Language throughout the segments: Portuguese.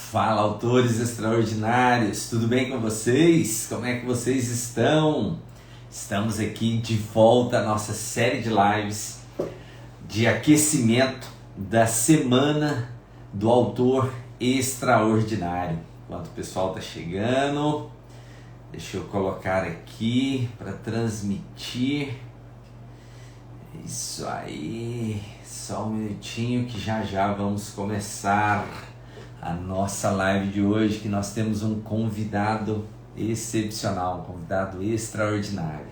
Fala, autores extraordinários, tudo bem com vocês? Como é que vocês estão? Estamos aqui de volta à nossa série de lives de aquecimento da semana do autor extraordinário. Enquanto o pessoal está chegando, deixa eu colocar aqui para transmitir. Isso aí, só um minutinho que já vamos começar a nossa live de hoje, que nós temos um convidado excepcional, um convidado extraordinário.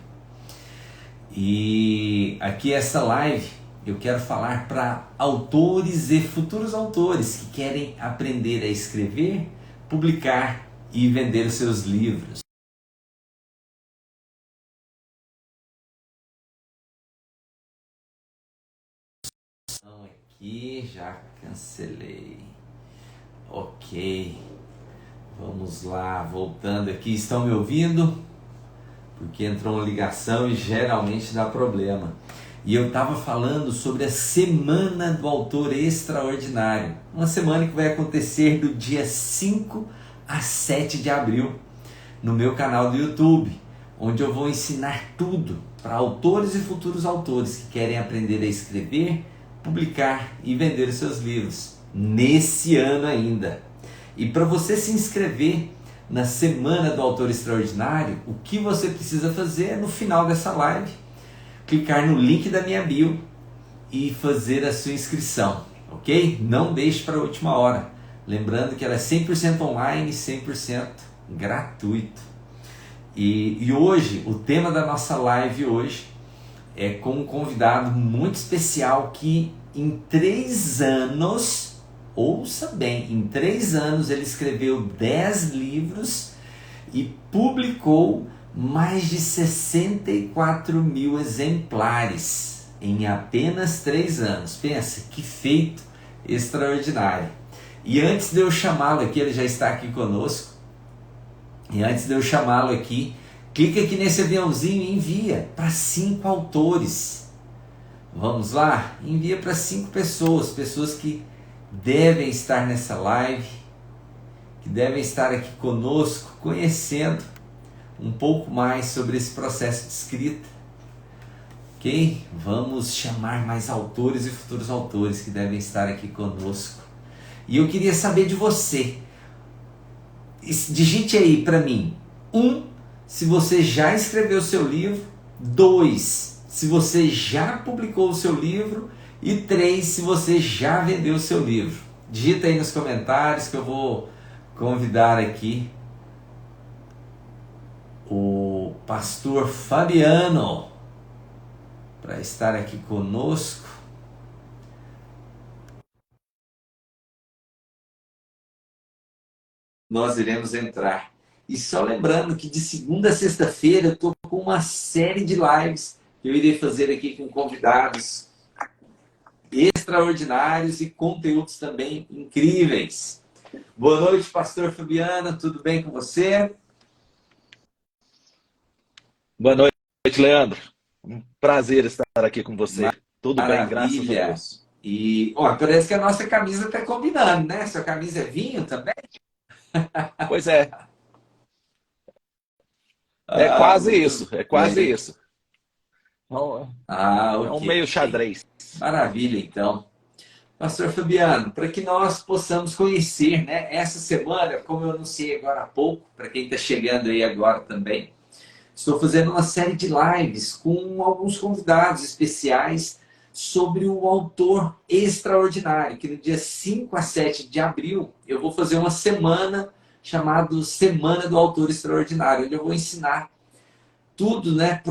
E aqui essa live eu quero falar para autores e futuros autores que querem aprender a escrever, publicar e vender os seus livros. Aqui já cancelei. Ok, vamos lá, voltando aqui. Estão me ouvindo? Porque entrou uma ligação e geralmente dá problema. E eu estava falando sobre a Semana do Autor Extraordinário. Uma semana que vai acontecer do dia 5 a 7 de abril, no meu canal do YouTube, onde eu vou ensinar tudo para autores e futuros autores que querem aprender a escrever, publicar e vender os seus livros, nesse ano ainda. E para você se inscrever na Semana do Autor Extraordinário, o que você precisa fazer é, no final dessa live, clicar no link da minha bio e fazer a sua inscrição, ok? Não deixe para a última hora. Lembrando que ela é 100% online, 100% gratuito. E hoje, o tema da nossa live hoje é com um convidado muito especial que em 3 anos, ouça bem, em 3 anos ele escreveu 10 livros e publicou mais de 64 mil exemplares em apenas 3 anos. Pensa, que feito extraordinário. E antes de eu chamá-lo aqui, ele já está aqui conosco, e antes de eu chamá-lo aqui, clica aqui nesse aviãozinho e envia para 5 autores. Vamos lá? Envia para 5 pessoas, pessoas que devem estar nessa live, que devem estar aqui conosco, conhecendo um pouco mais sobre esse processo de escrita. Ok? Vamos chamar mais autores e futuros autores que devem estar aqui conosco. E eu queria saber de você. Digite aí para mim: 1, se você já escreveu o seu livro; 2, se você já publicou o seu livro; e 3, se você já vendeu o seu livro. Digita aí nos comentários que eu vou convidar aqui o pastor Fabiano para estar aqui conosco. Nós iremos entrar. E só lembrando que de segunda a sexta-feira eu estou com uma série de lives que eu irei fazer aqui com convidados extraordinários e conteúdos também incríveis. Boa noite, pastor Fabiano, tudo bem com você? Boa noite, Leandro. Um prazer estar aqui com você. Tudo bem, graças a Maravilha! Deus. E parece que a nossa camisa está combinando, né? Sua camisa é vinho também? Pois é, é Ah, quase muito isso, é quase bem. isso. É é um Ok. meio xadrez. Maravilha, então. Pastor Fabiano, para que nós possamos conhecer, né, essa semana, como eu anunciei agora há pouco, para quem está chegando aí agora também, estou fazendo uma série de lives com alguns convidados especiais sobre o autor extraordinário, que no dia 5 a 7 de abril eu vou fazer uma semana chamada Semana do Autor Extraordinário, onde eu vou ensinar tudo, né,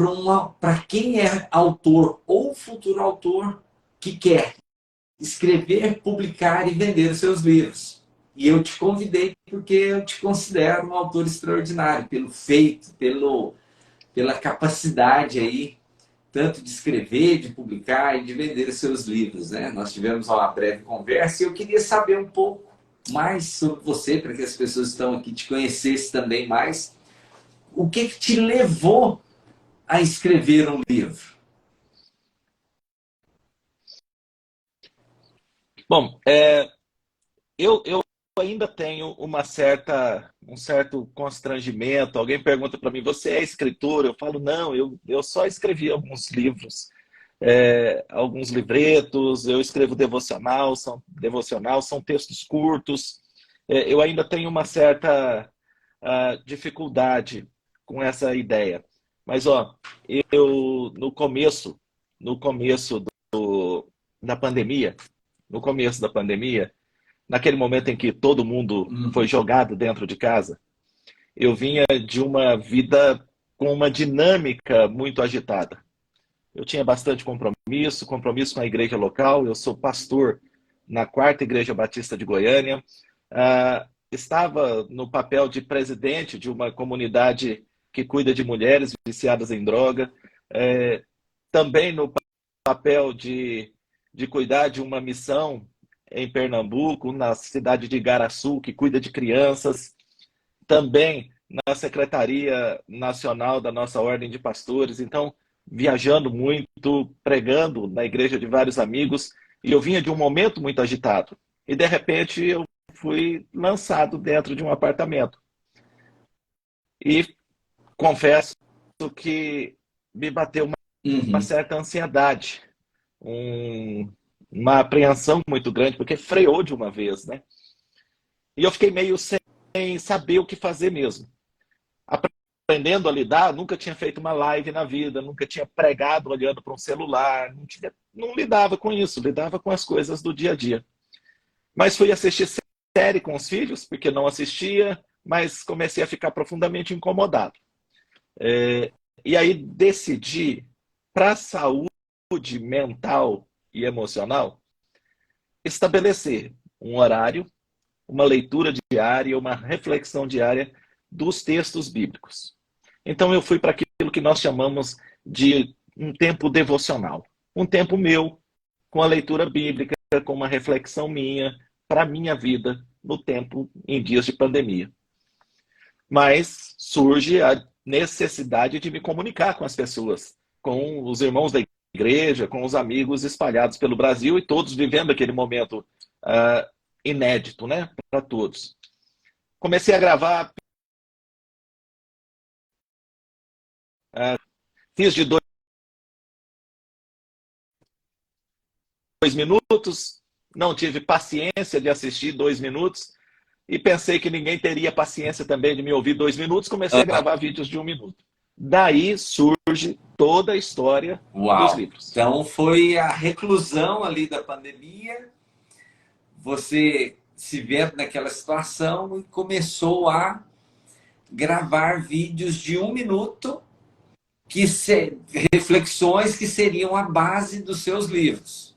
para quem é autor ou futuro autor que quer escrever, publicar e vender os seus livros. E eu te convidei porque eu te considero um autor extraordinário, pelo feito, pela capacidade aí, tanto de escrever, de publicar e de vender os seus livros, né? Nós tivemos uma breve conversa e eu queria saber um pouco mais sobre você, para que as pessoas que estão aqui te conhecessem também mais. O que te levou a escrever um livro? Bom, eu ainda tenho um certo constrangimento. Alguém pergunta para mim, você é escritor? Eu falo, não, eu só escrevi alguns livros, alguns livretos, eu escrevo devocional, são textos curtos. Eu ainda tenho uma certa dificuldade com essa ideia. Mas, ó, eu, no começo da pandemia, no começo da pandemia, naquele momento em que todo mundo foi jogado dentro de casa, eu vinha de uma vida com uma dinâmica muito agitada. Eu tinha bastante compromisso com a igreja local, eu sou pastor na Quarta Igreja Batista de Goiânia, estava no papel de presidente de uma comunidade que cuida de mulheres viciadas em droga, também no papel de cuidar de uma missão em Pernambuco, na cidade de Igaraçu, que cuida de crianças, também na Secretaria Nacional da nossa Ordem de Pastores. Então, viajando muito, pregando na igreja de vários amigos, e eu vinha de um momento muito agitado. E, de repente, eu fui lançado dentro de um apartamento. E confesso que me bateu uma certa ansiedade, uma apreensão muito grande, porque freou de uma vez, né? E eu fiquei meio sem saber o que fazer mesmo. Aprendendo a lidar, nunca tinha feito uma live na vida, nunca tinha pregado olhando para um celular, não lidava com isso, lidava com as coisas do dia a dia. Mas fui assistir série com os filhos, porque não assistia, mas comecei a ficar profundamente incomodado. E aí decidi, para a saúde mental e emocional, estabelecer um horário, uma leitura diária, uma reflexão diária dos textos bíblicos. Então eu fui para aquilo que nós chamamos de um tempo devocional. Um tempo meu, com a leitura bíblica, com uma reflexão minha, para a minha vida, no tempo, em dias de pandemia. Mas surge a necessidade de me comunicar com as pessoas, com os irmãos da igreja, com os amigos espalhados pelo Brasil e todos vivendo aquele momento inédito, né, para todos. Comecei a gravar, fiz de 2 minutos, não tive paciência de assistir 2 minutos e pensei que ninguém teria paciência também de me ouvir 2 minutos, comecei a gravar vídeos de 1 minuto. Daí surge toda a história dos livros. Então foi a reclusão ali da pandemia, você se vendo naquela situação e começou a gravar vídeos de 1 minuto, reflexões que seriam a base dos seus livros.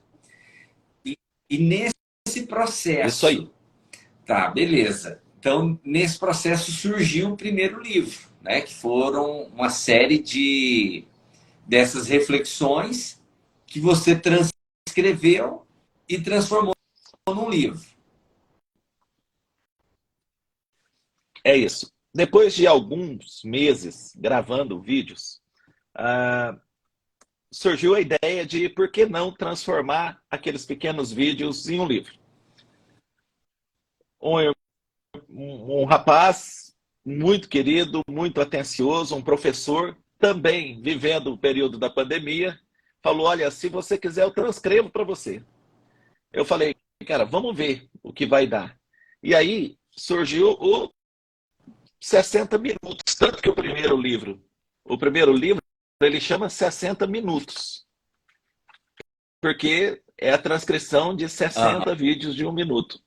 E nesse processo... Isso aí. Tá, beleza. Então, nesse processo surgiu o primeiro livro, né? Que foram uma série dessas reflexões que você transcreveu e transformou num livro. É isso. Depois de alguns meses gravando vídeos, surgiu a ideia de por que não transformar aqueles pequenos vídeos em um livro. Um rapaz muito querido, muito atencioso, um professor, também vivendo o período da pandemia, falou, olha, se você quiser eu transcrevo para você. Eu falei, cara, vamos ver o que vai dar. E aí surgiu o 60 minutos, tanto que o primeiro livro, ele chama 60 minutos, porque é a transcrição de 60 vídeos de 1 minuto.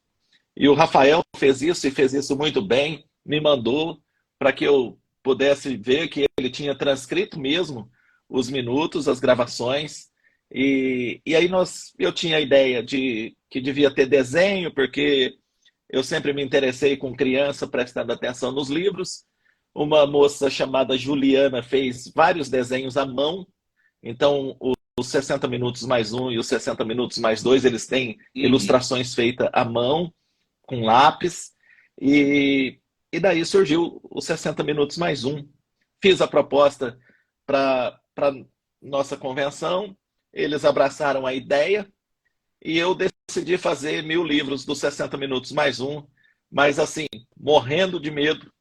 E o Rafael fez isso, e fez isso muito bem, me mandou para que eu pudesse ver que ele tinha transcrito mesmo os minutos, as gravações, e aí eu tinha a ideia de que devia ter desenho, porque eu sempre me interessei com criança prestando atenção nos livros. Uma moça chamada Juliana fez vários desenhos à mão, então os 60 minutos mais 1 e os 60 minutos mais 2, eles têm ilustrações feitas à mão, com lápis, e daí surgiu os 60 minutos mais 1. Fiz a proposta para nossa convenção, eles abraçaram a ideia, e eu decidi fazer 1000 livros dos 60 minutos mais 1, mas assim, morrendo de medo,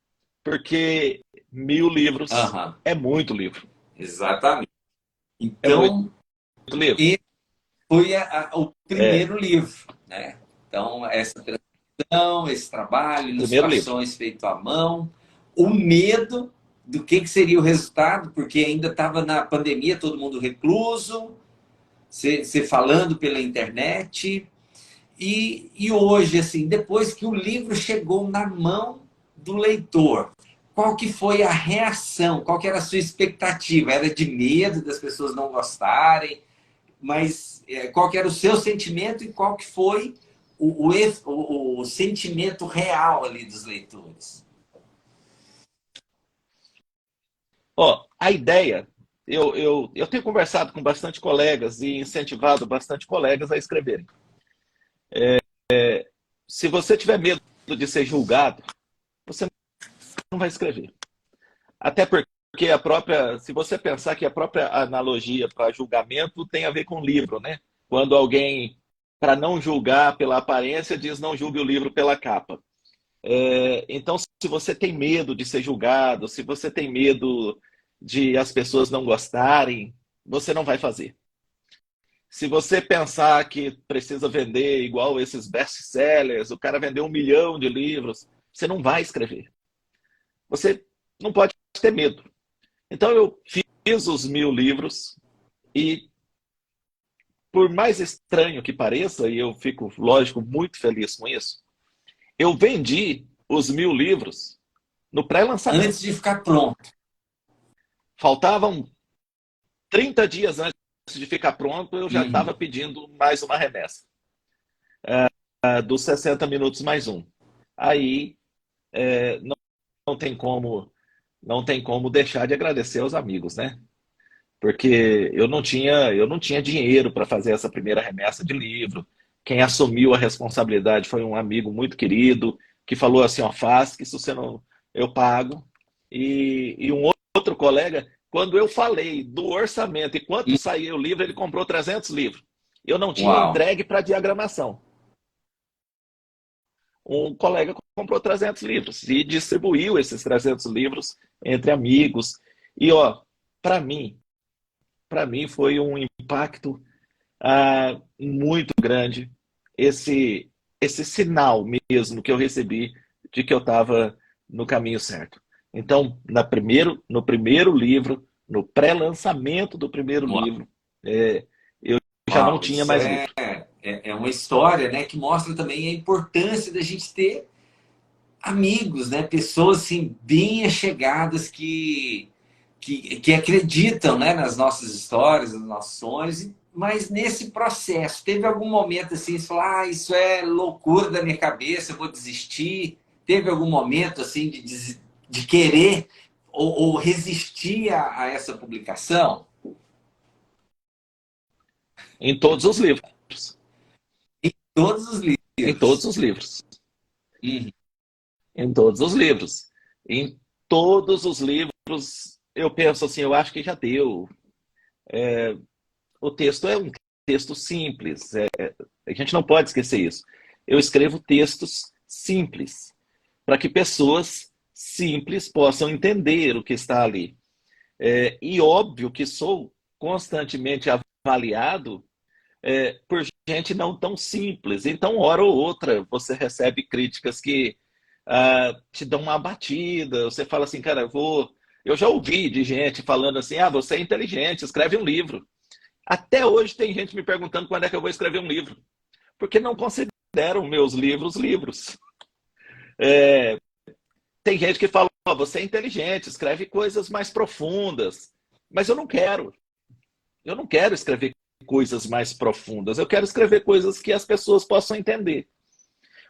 porque 1.000 livros Aham, é muito livro. exatamente. É muito Então, livro. esse foi o É, primeiro livro, né? Então, essa transição, esse trabalho, primeiro livro. ilustrações feito à mão, o medo do que seria o resultado, porque ainda estava na pandemia, todo mundo recluso, você falando pela internet. E hoje, assim, depois que o livro chegou na mão do leitor, qual que foi a reação? Qual que era a sua expectativa? Era de medo das pessoas não gostarem? Mas qual que era o seu sentimento e qual que foi o sentimento real ali dos leitores? Ó, a ideia, eu tenho conversado com bastante colegas e incentivado bastante colegas a escreverem. Se você tiver medo de ser julgado, você não vai escrever. Até porque se você pensar que a própria analogia para julgamento tem a ver com livro, né? Quando alguém, para não julgar pela aparência, diz não julgue o livro pela capa. Então, se você tem medo de ser julgado, se você tem medo de as pessoas não gostarem, você não vai fazer. Se você pensar que precisa vender igual esses best-sellers, o cara vendeu 1 milhão de livros, você não vai escrever. Você não pode ter medo. Então eu fiz os 1.000 livros e, por mais estranho que pareça, e eu fico, lógico, muito feliz com isso, eu vendi os 1.000 livros no Antes pré-lançamento. de ficar pronto. Faltavam 30 dias antes de ficar pronto, eu já Uhum. estava pedindo mais uma remessa, dos 60 minutos mais um. Aí não, não tem como não tem como deixar de agradecer aos amigos, né? Porque eu não tinha dinheiro para fazer essa primeira remessa de livro. Quem assumiu a responsabilidade foi um amigo muito querido que falou assim, ó, faz que se você não eu pago. E um outro colega, quando eu falei do orçamento e quanto saía o livro, ele comprou 300 livros. Eu não tinha Uau. entregue para diagramação. Um colega comprou 300 livros e distribuiu esses 300 livros entre amigos. E ó, para mim, para mim foi um impacto muito grande esse sinal mesmo que eu recebi de que eu estava no caminho certo. Então, no primeiro livro, no pré-lançamento do primeiro Uau. livro, eu já não Uau. tinha Isso mais livro. é uma história, né, que mostra também a importância da gente ter amigos, né? Pessoas assim, bem achegadas que acreditam, né, nas nossas histórias, nos nossos sonhos. Mas nesse processo, teve algum momento assim, você falou, isso é loucura da minha cabeça, eu vou desistir. Teve algum momento assim de querer ou resistir a essa publicação? Em todos os livros. Todos os Em todos livros. os livros. Uhum. Em todos os livros. Em todos os livros, eu penso assim, eu acho que já deu. O texto é um texto simples. A gente não pode esquecer isso. Eu escrevo textos simples, para que pessoas simples possam entender o que está ali. E óbvio que sou constantemente avaliado por gente não tão simples. Então, hora ou outra, você recebe críticas que te dão uma abatida. Você fala assim, cara, eu já ouvi de gente falando assim, você é inteligente, escreve um livro. Até hoje tem gente me perguntando quando é que eu vou escrever um livro, porque não consideram meus livros livros. É, Tem gente que fala, você é inteligente, escreve coisas mais profundas, mas eu não quero. Eu não quero escrever coisas mais profundas, eu quero escrever coisas que as pessoas possam entender.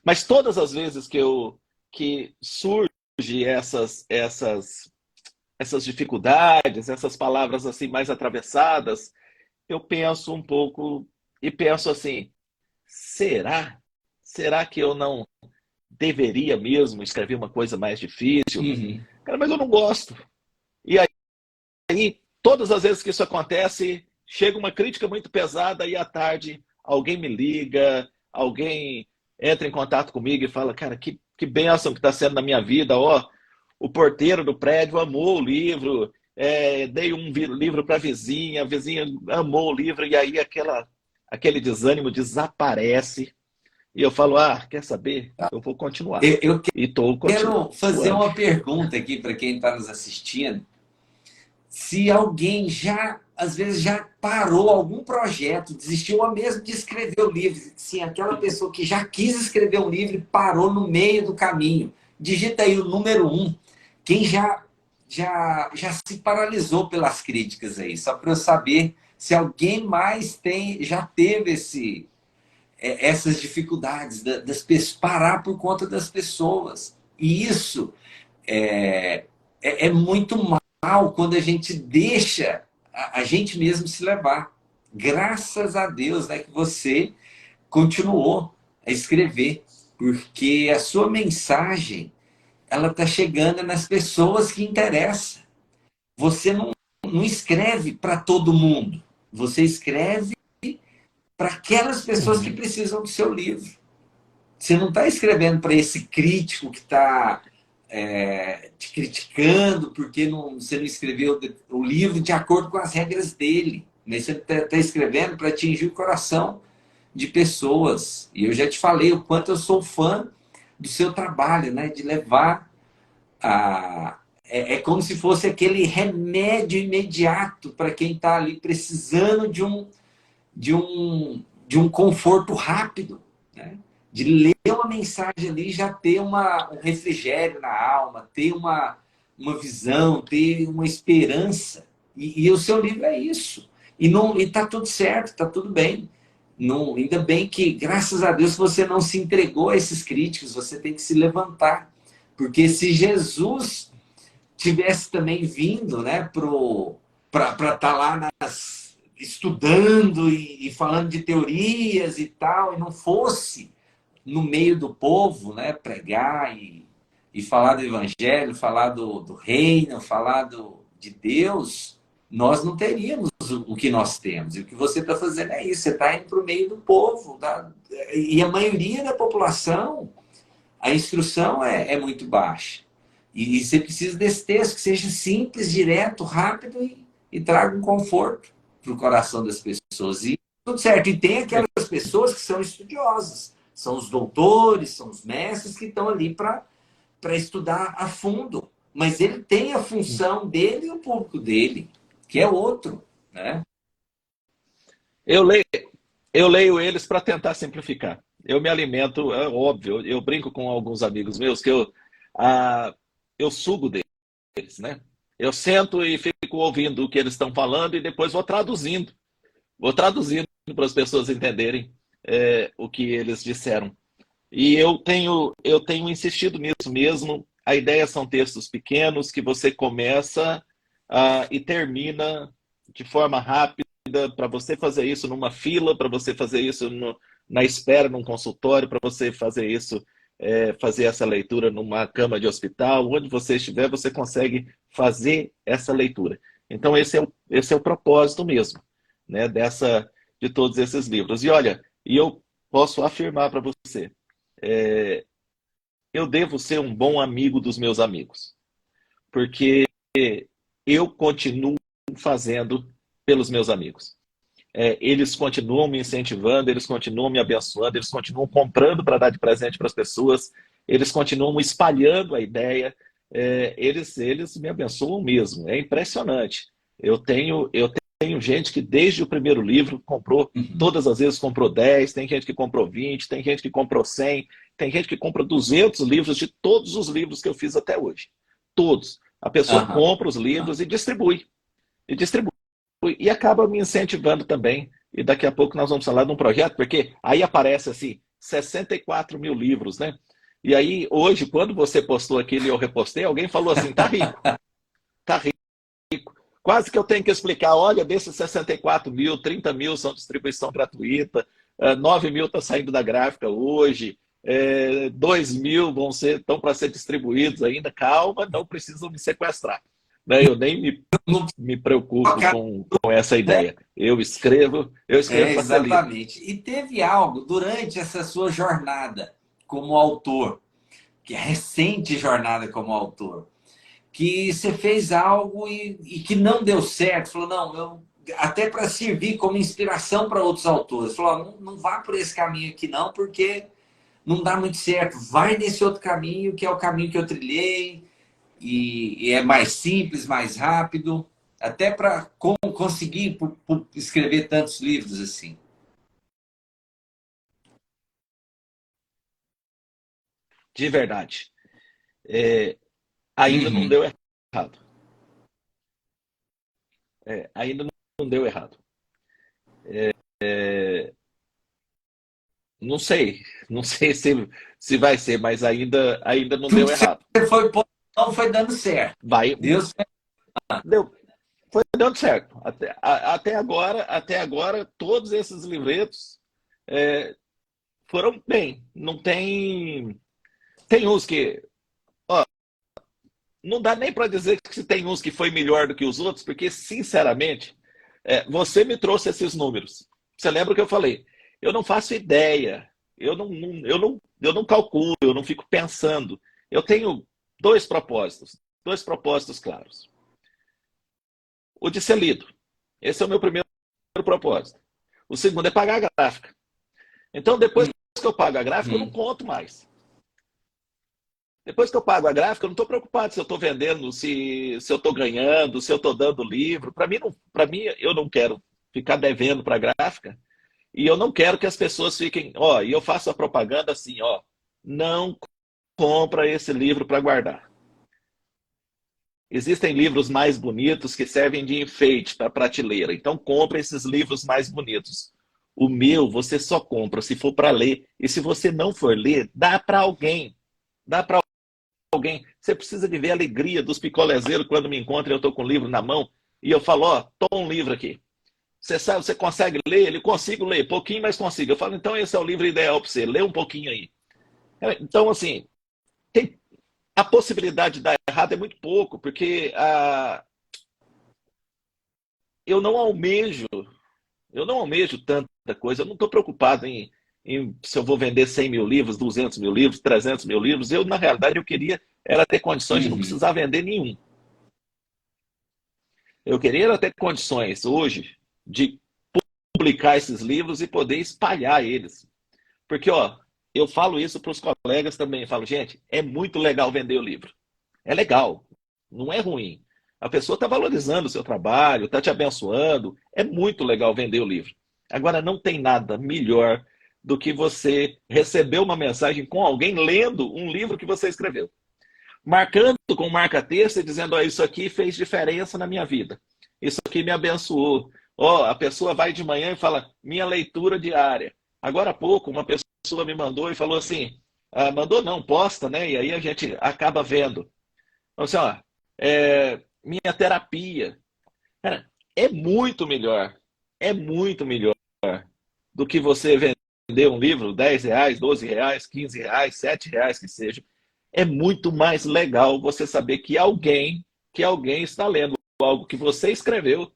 Mas todas as vezes que surge essas dificuldades, essas palavras assim mais atravessadas, eu penso um pouco e penso assim, será? Será que eu não deveria mesmo escrever uma coisa mais difícil? Uhum. Cara, mas eu não gosto. E aí, todas as vezes que isso acontece, chega uma crítica muito pesada e à tarde alguém me liga, alguém entra em contato comigo e fala, cara, que bênção que está sendo na minha vida, ó, o porteiro do prédio amou o livro, dei um livro para a vizinha amou o livro, e aí aquele desânimo desaparece, e eu falo, quer saber? Eu vou continuar. Eu E estou quero fazer continuando. uma pergunta aqui para quem está nos assistindo. Se alguém já, às vezes, já parou algum projeto, desistiu ou mesmo de escrever o livro, sim, aquela pessoa que já quis escrever um livro e parou no meio do caminho, digita aí o número 1. Quem já se paralisou pelas críticas aí, só para eu saber se alguém mais já teve essas dificuldades das pessoas, parar por conta das pessoas. E isso é muito mal quando a gente deixa a gente mesmo se levar. Graças a Deus, né, que você continuou a escrever, porque a sua mensagem ela está chegando nas pessoas que interessam. Você não escreve para todo mundo, você escreve para aquelas pessoas que precisam do seu livro. Você não está escrevendo para esse crítico que está te criticando porque você não escreveu o livro de acordo com as regras dele. Mas você está escrevendo para atingir o coração de pessoas. E eu já te falei o quanto eu sou fã do seu trabalho, né? De levar é como se fosse aquele remédio imediato para quem está ali precisando de um conforto rápido, né? De ler uma mensagem ali e já ter um refrigério na alma, ter uma visão, ter uma esperança. E o seu livro é isso. E está tudo certo, está tudo bem. Não, ainda bem que, graças a Deus, você não se entregou a esses críticos, você tem que se levantar. Porque se Jesus tivesse também vindo, né, para estar lá estudando e falando de teorias e tal, e não fosse no meio do povo, né, pregar e falar do evangelho, falar do reino, falar de Deus, nós não teríamos o que nós temos. E o que você está fazendo é isso, você está indo para o meio do povo. E a maioria da população, a instrução é muito baixa. E você precisa desse texto que seja simples, direto, rápido e traga um conforto para o coração das pessoas. E tudo certo. E tem aquelas pessoas que são estudiosas. São os doutores, são os mestres que estão ali para estudar a fundo. Mas ele tem a função dele e o público dele, que é outro, né? Eu leio eles para tentar simplificar. Eu me alimento, é óbvio, eu brinco com alguns amigos meus que eu sugo deles, né? Eu sento e fico ouvindo o que eles estão falando e depois vou traduzindo. Vou traduzindo para as pessoas entenderem o que eles disseram. E eu tenho insistido nisso mesmo. A ideia são textos pequenos que você começa e termina de forma rápida, para você fazer isso numa fila, para você fazer isso na espera num consultório, para você fazer isso, fazer essa leitura numa cama de hospital, onde você estiver, você consegue fazer essa leitura. Então esse é o propósito mesmo, né, de todos esses livros. E olha, eu posso afirmar para você, eu devo ser um bom amigo dos meus amigos, porque eu continuo fazendo pelos meus amigos. Eles continuam me incentivando, eles continuam me abençoando, eles continuam comprando para dar de presente para as pessoas, eles continuam espalhando a ideia, eles me abençoam mesmo, é impressionante. Eu tenho gente que desde o primeiro livro comprou, todas as vezes comprou 10, tem gente que comprou 20, tem gente que comprou 100, tem gente que compra 200 livros de todos os livros que eu fiz até hoje. Todos. A pessoa compra os livros e distribui. E acaba me incentivando também. E daqui a pouco nós vamos falar de um projeto, porque aí aparece assim, 64 mil livros, né? E aí, hoje, quando você postou aquilo e eu repostei, alguém falou assim, tá rico. Tá rico. Quase que eu tenho que explicar, olha, desses 64 mil, 30 mil são distribuição gratuita, 9 mil está saindo da gráfica hoje, 2 mil estão para ser distribuídos ainda. Calma, não precisam me sequestrar. né? Eu nem me preocupo com essa ideia. Eu escrevo para ser lido. Exatamente. E teve algo durante essa sua jornada como autor, que é recente jornada como autor, que você fez algo e que não deu certo, falou, não, até para servir como inspiração para outros autores, falou, não, não vá por esse caminho aqui não, porque não dá muito certo, vai nesse outro caminho, que é o caminho que eu trilhei, e é mais simples, mais rápido, até para conseguir escrever tantos livros assim. De verdade. Ainda não Uhum. deu errado. Ainda não deu errado. Não sei, não sei se vai ser, mas ainda não Tudo deu que errado. você foi pondo não foi dando certo. Vai, Deus. deu, foi dando certo. Até agora, todos esses livretos é, foram bem. Não tem uns que, ó, não dá nem para dizer que se tem uns que foi melhor do que os outros, porque sinceramente, você me trouxe esses números. Você lembra o que eu falei? Eu não faço ideia. Eu não calculo, eu não fico pensando. Eu tenho dois propósitos claros. O de ser lido. Esse é o meu primeiro propósito. O segundo é pagar a gráfica. Então, depois que eu pago a gráfica, eu não Uhum. conto mais. Depois que eu pago a gráfica, eu não estou preocupado se eu estou vendendo, se eu estou ganhando, se eu estou dando livro. Para mim, eu não quero ficar devendo para a gráfica e eu não quero que as pessoas fiquem, ó, e eu faço a propaganda assim, ó, não compra esse livro para guardar. Existem livros mais bonitos que servem de enfeite para a prateleira. Então, compra esses livros mais bonitos. O meu, você só compra se for para ler. E se você não for ler, dá para alguém. Dá para alguém. Você precisa de ver a alegria dos picolezeiros quando me encontram e eu estou com o livro na mão. E eu falo, ó, toma um livro aqui. Você sabe, você consegue ler? Ele consigo ler, pouquinho, mas consigo. Eu falo, então esse é o livro ideal para você. Lê um pouquinho aí. Então, assim, tem, a possibilidade de dar errado é muito pouco, porque eu não almejo, eu não almejo tanta coisa, eu não estou preocupado em se eu vou vender 100 mil livros, 200 mil livros, 300 mil livros. Eu, na realidade, eu queria era ter condições de não Uhum. precisar vender nenhum. Eu queria era ter condições hoje de publicar esses livros e poder espalhar eles. Porque, ó, eu falo isso para os colegas também, eu falo, gente, é muito legal vender o livro. É legal, não é ruim. A pessoa está valorizando o seu trabalho, está te abençoando. É muito legal vender o livro. Agora, não tem nada melhor do que você receber uma mensagem com alguém lendo um livro que você escreveu. Marcando com marca-texto e dizendo, ó, isso aqui fez diferença na minha vida. Isso aqui me abençoou. Ó, a pessoa vai de manhã e fala, minha leitura diária. Agora há pouco, uma pessoa me mandou e falou assim, mandou não, posta, né? E aí a gente acaba vendo. Então, assim, ó, minha terapia. Cara, é muito melhor do que você vender um livro, R$ 10, R$ 12, R$ 15, R$ 7 que seja. É muito mais legal você saber que alguém está lendo algo que você escreveu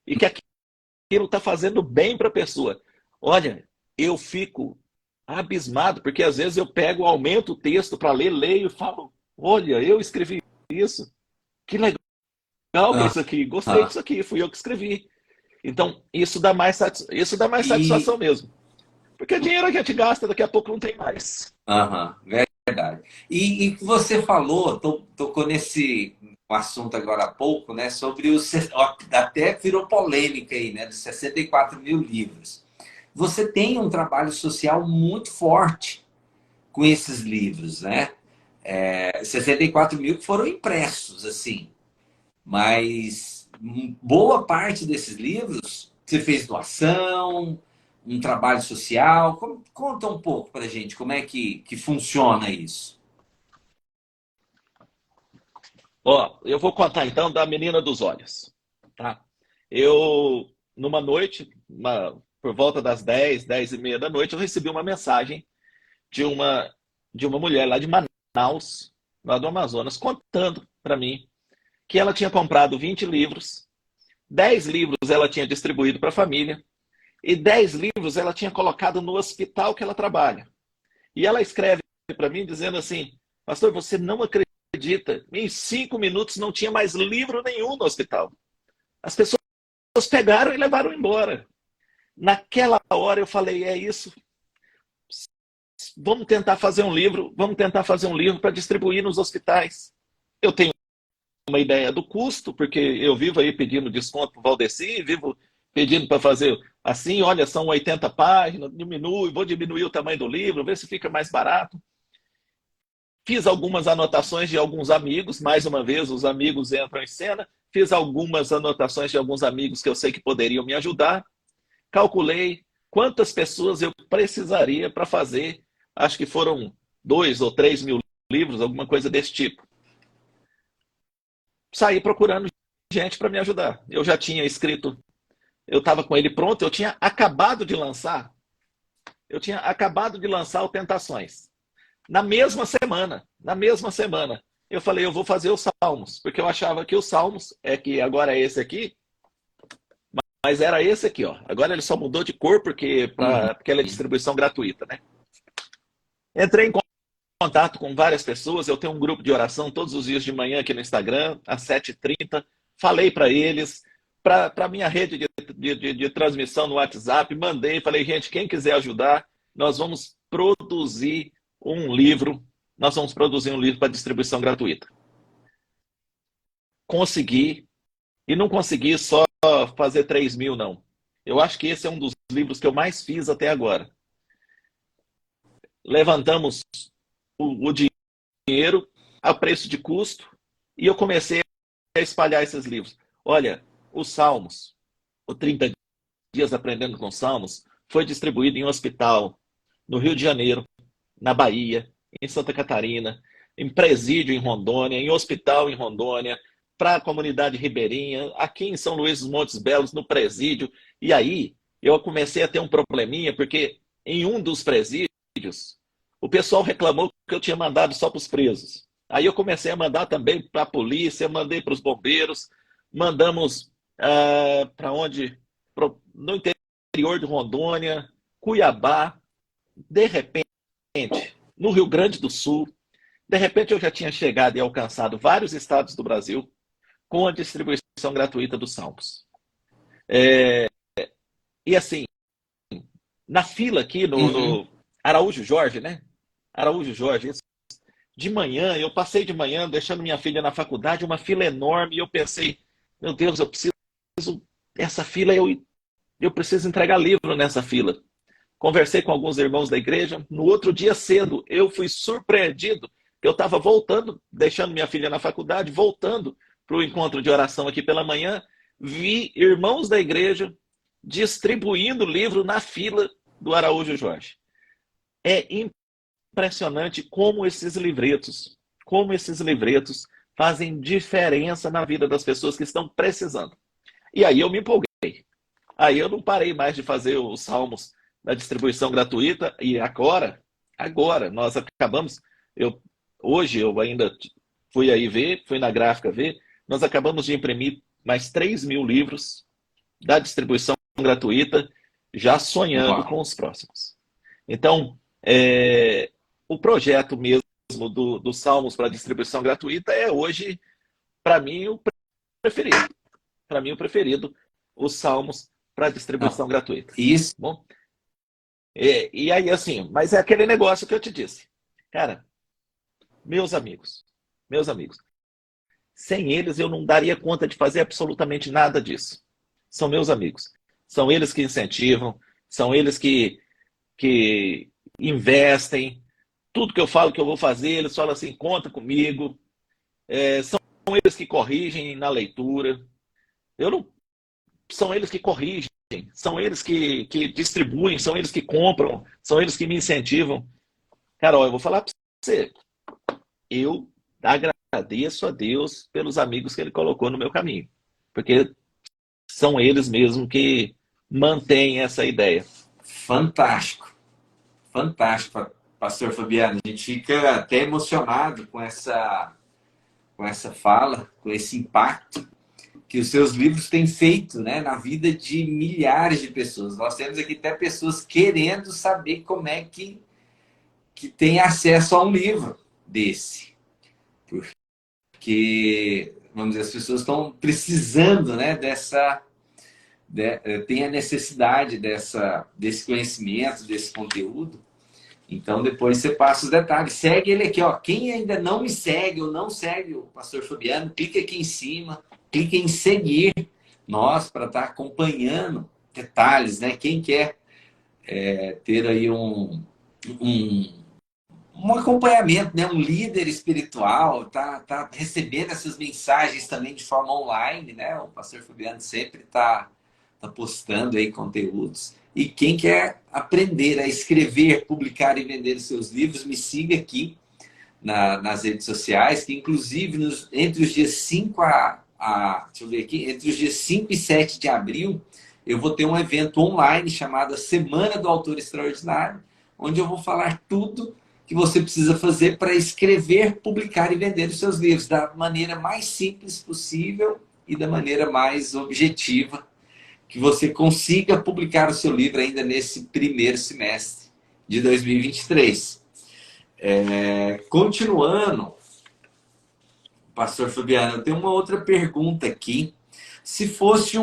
e que aquilo está fazendo bem para a pessoa. Olha, eu fico abismado, porque às vezes eu pego, aumento o texto para ler, leio e falo, olha, eu escrevi isso. Que legal que é Ah, isso aqui. Gostei ah. disso aqui, fui eu que escrevi. Então, isso dá mais E, satisfação mesmo. Porque dinheiro a gente gasta, daqui a pouco não tem mais. aham, verdade. E que você falou, tocou nesse assunto agora há pouco, né, sobre ó, até virou polêmica aí, né, dos 64 mil livros. Você tem um trabalho social muito forte com esses livros, né? 64 mil que foram impressos, assim. Mas boa parte desses livros você fez doação, um trabalho social. Conta um pouco para gente como é que funciona isso. Ó, eu vou contar então da Menina dos Olhos, tá? Eu, numa noite, por volta das 10, 10:30 da noite, eu recebi uma mensagem de uma mulher lá de Manaus, lá do Amazonas, contando para mim que ela tinha comprado 20 livros, 10 livros ela tinha distribuído para a família, e 10 livros ela tinha colocado no hospital que ela trabalha. E ela escreve para mim dizendo assim: pastor, você não acredita, em 5 minutos não tinha mais livro nenhum no hospital. As pessoas pegaram e levaram embora. Naquela hora eu falei: é isso. Vamos tentar fazer um livro para distribuir nos hospitais. Eu tenho uma ideia do custo, porque eu vivo aí pedindo desconto para o Valdeci, vivo pedindo para fazer assim, olha, são 80 páginas, vou diminuir o tamanho do livro, ver se fica mais barato. Fiz algumas anotações de alguns amigos, mais uma vez, os amigos entram em cena, fiz algumas anotações de alguns amigos que eu sei que poderiam me ajudar, calculei quantas pessoas eu precisaria para fazer, acho que foram 2 ou 3 mil livros, alguma coisa desse tipo. Saí procurando gente para me ajudar. Eu já tinha escrito, eu estava com ele pronto, eu tinha acabado de lançar o Tentações. Na mesma semana, eu falei: eu vou fazer os Salmos, porque eu achava que os Salmos, que agora é esse aqui, mas era esse aqui, ó. Agora ele só mudou de cor porque ela é distribuição gratuita, né? Entrei em contato com várias pessoas, eu tenho um grupo de oração todos os dias de manhã aqui no Instagram, às 7h30, falei para eles, para a minha rede de transmissão no WhatsApp, mandei, falei: gente, quem quiser ajudar, nós vamos produzir um livro para distribuição gratuita. Consegui, e não consegui só fazer 3 mil, não. Eu acho que esse é um dos livros que eu mais fiz até agora. Levantamos o dinheiro a preço de custo e eu comecei a espalhar esses livros. Olha, os Salmos, o 30 Dias Aprendendo com Salmos, foi distribuído em um hospital no Rio de Janeiro, na Bahia, em Santa Catarina, em presídio em Rondônia, em hospital em Rondônia, para a comunidade ribeirinha, aqui em São Luís dos Montes Belos, no presídio. E aí eu comecei a ter um probleminha, porque em um dos presídios, o pessoal reclamou que eu tinha mandado só para os presos. Aí eu comecei a mandar também para a polícia, mandei para os bombeiros, mandamos para onde? No interior de Rondônia, Cuiabá. De repente, no Rio Grande do Sul, de repente eu já tinha chegado e alcançado vários estados do Brasil com a distribuição gratuita dos Salmos. E assim, na fila aqui no Araújo Jorge, né? Araújo Jorge, de manhã, eu passei de manhã deixando minha filha na faculdade, uma fila enorme, e eu pensei: meu Deus, eu preciso, essa fila, eu preciso entregar livro nessa fila. Conversei com alguns irmãos da igreja, no outro dia cedo, eu fui surpreendido, que eu estava voltando, deixando minha filha na faculdade, voltando para o encontro de oração aqui pela manhã, vi irmãos da igreja distribuindo livro na fila do Araújo Jorge. É impressionante como esses livretos fazem diferença na vida das pessoas que estão precisando. E aí eu me empolguei. Aí eu não parei mais de fazer os Salmos da distribuição gratuita, e agora nós acabamos, hoje eu ainda fui aí ver, fui na gráfica ver, nós acabamos de imprimir mais 3 mil livros da distribuição gratuita, já sonhando com os próximos. Então, o projeto mesmo dos Salmos para distribuição gratuita é hoje, para mim, o preferido. Para mim, o preferido, os Salmos para distribuição gratuita. Isso. Bom, e aí, assim, mas é aquele negócio que eu te disse. Cara, meus amigos, sem eles eu não daria conta de fazer absolutamente nada disso. São meus amigos. São eles que incentivam, são eles que investem. Tudo que eu falo que eu vou fazer, eles falam assim: conta comigo. São eles que corrigem na leitura. São eles que corrigem, são eles que distribuem, são eles que compram, são eles que me incentivam. Carol, eu vou falar para você, eu agradeço a Deus pelos amigos que Ele colocou no meu caminho, porque são eles mesmo que mantêm essa ideia. Fantástico, fantástico, pastor Fabiano. A gente fica até emocionado com essa com essa fala, com esse impacto que os seus livros têm feito, né, na vida de milhares de pessoas. Nós temos aqui até pessoas querendo saber como é que tem acesso a um livro desse. Porque, vamos dizer, as pessoas estão precisando, né, tem a necessidade desse conhecimento, desse conteúdo. Então, depois você passa os detalhes. Segue ele aqui, ó. Quem ainda não me segue ou não segue o Pastor Fabiano, clica aqui em cima, clica em seguir nós para estar acompanhando detalhes, né? Quem quer ter aí um acompanhamento, né? Um líder espiritual, tá recebendo essas mensagens também de forma online, né? O Pastor Fabiano sempre tá postando aí conteúdos. E quem quer aprender a escrever, publicar e vender os seus livros, me siga aqui nas redes sociais, que inclusive entre os dias 5 deixa eu ver aqui, entre os dias 5 e 7 de abril, eu vou ter um evento online chamado Semana do Autor Extraordinário, onde eu vou falar tudo que você precisa fazer para escrever, publicar e vender os seus livros da maneira mais simples possível e da maneira mais objetiva, que você consiga publicar o seu livro ainda nesse primeiro semestre de 2023. Continuando, Pastor Fabiano, eu tenho uma outra pergunta aqui. Se fosse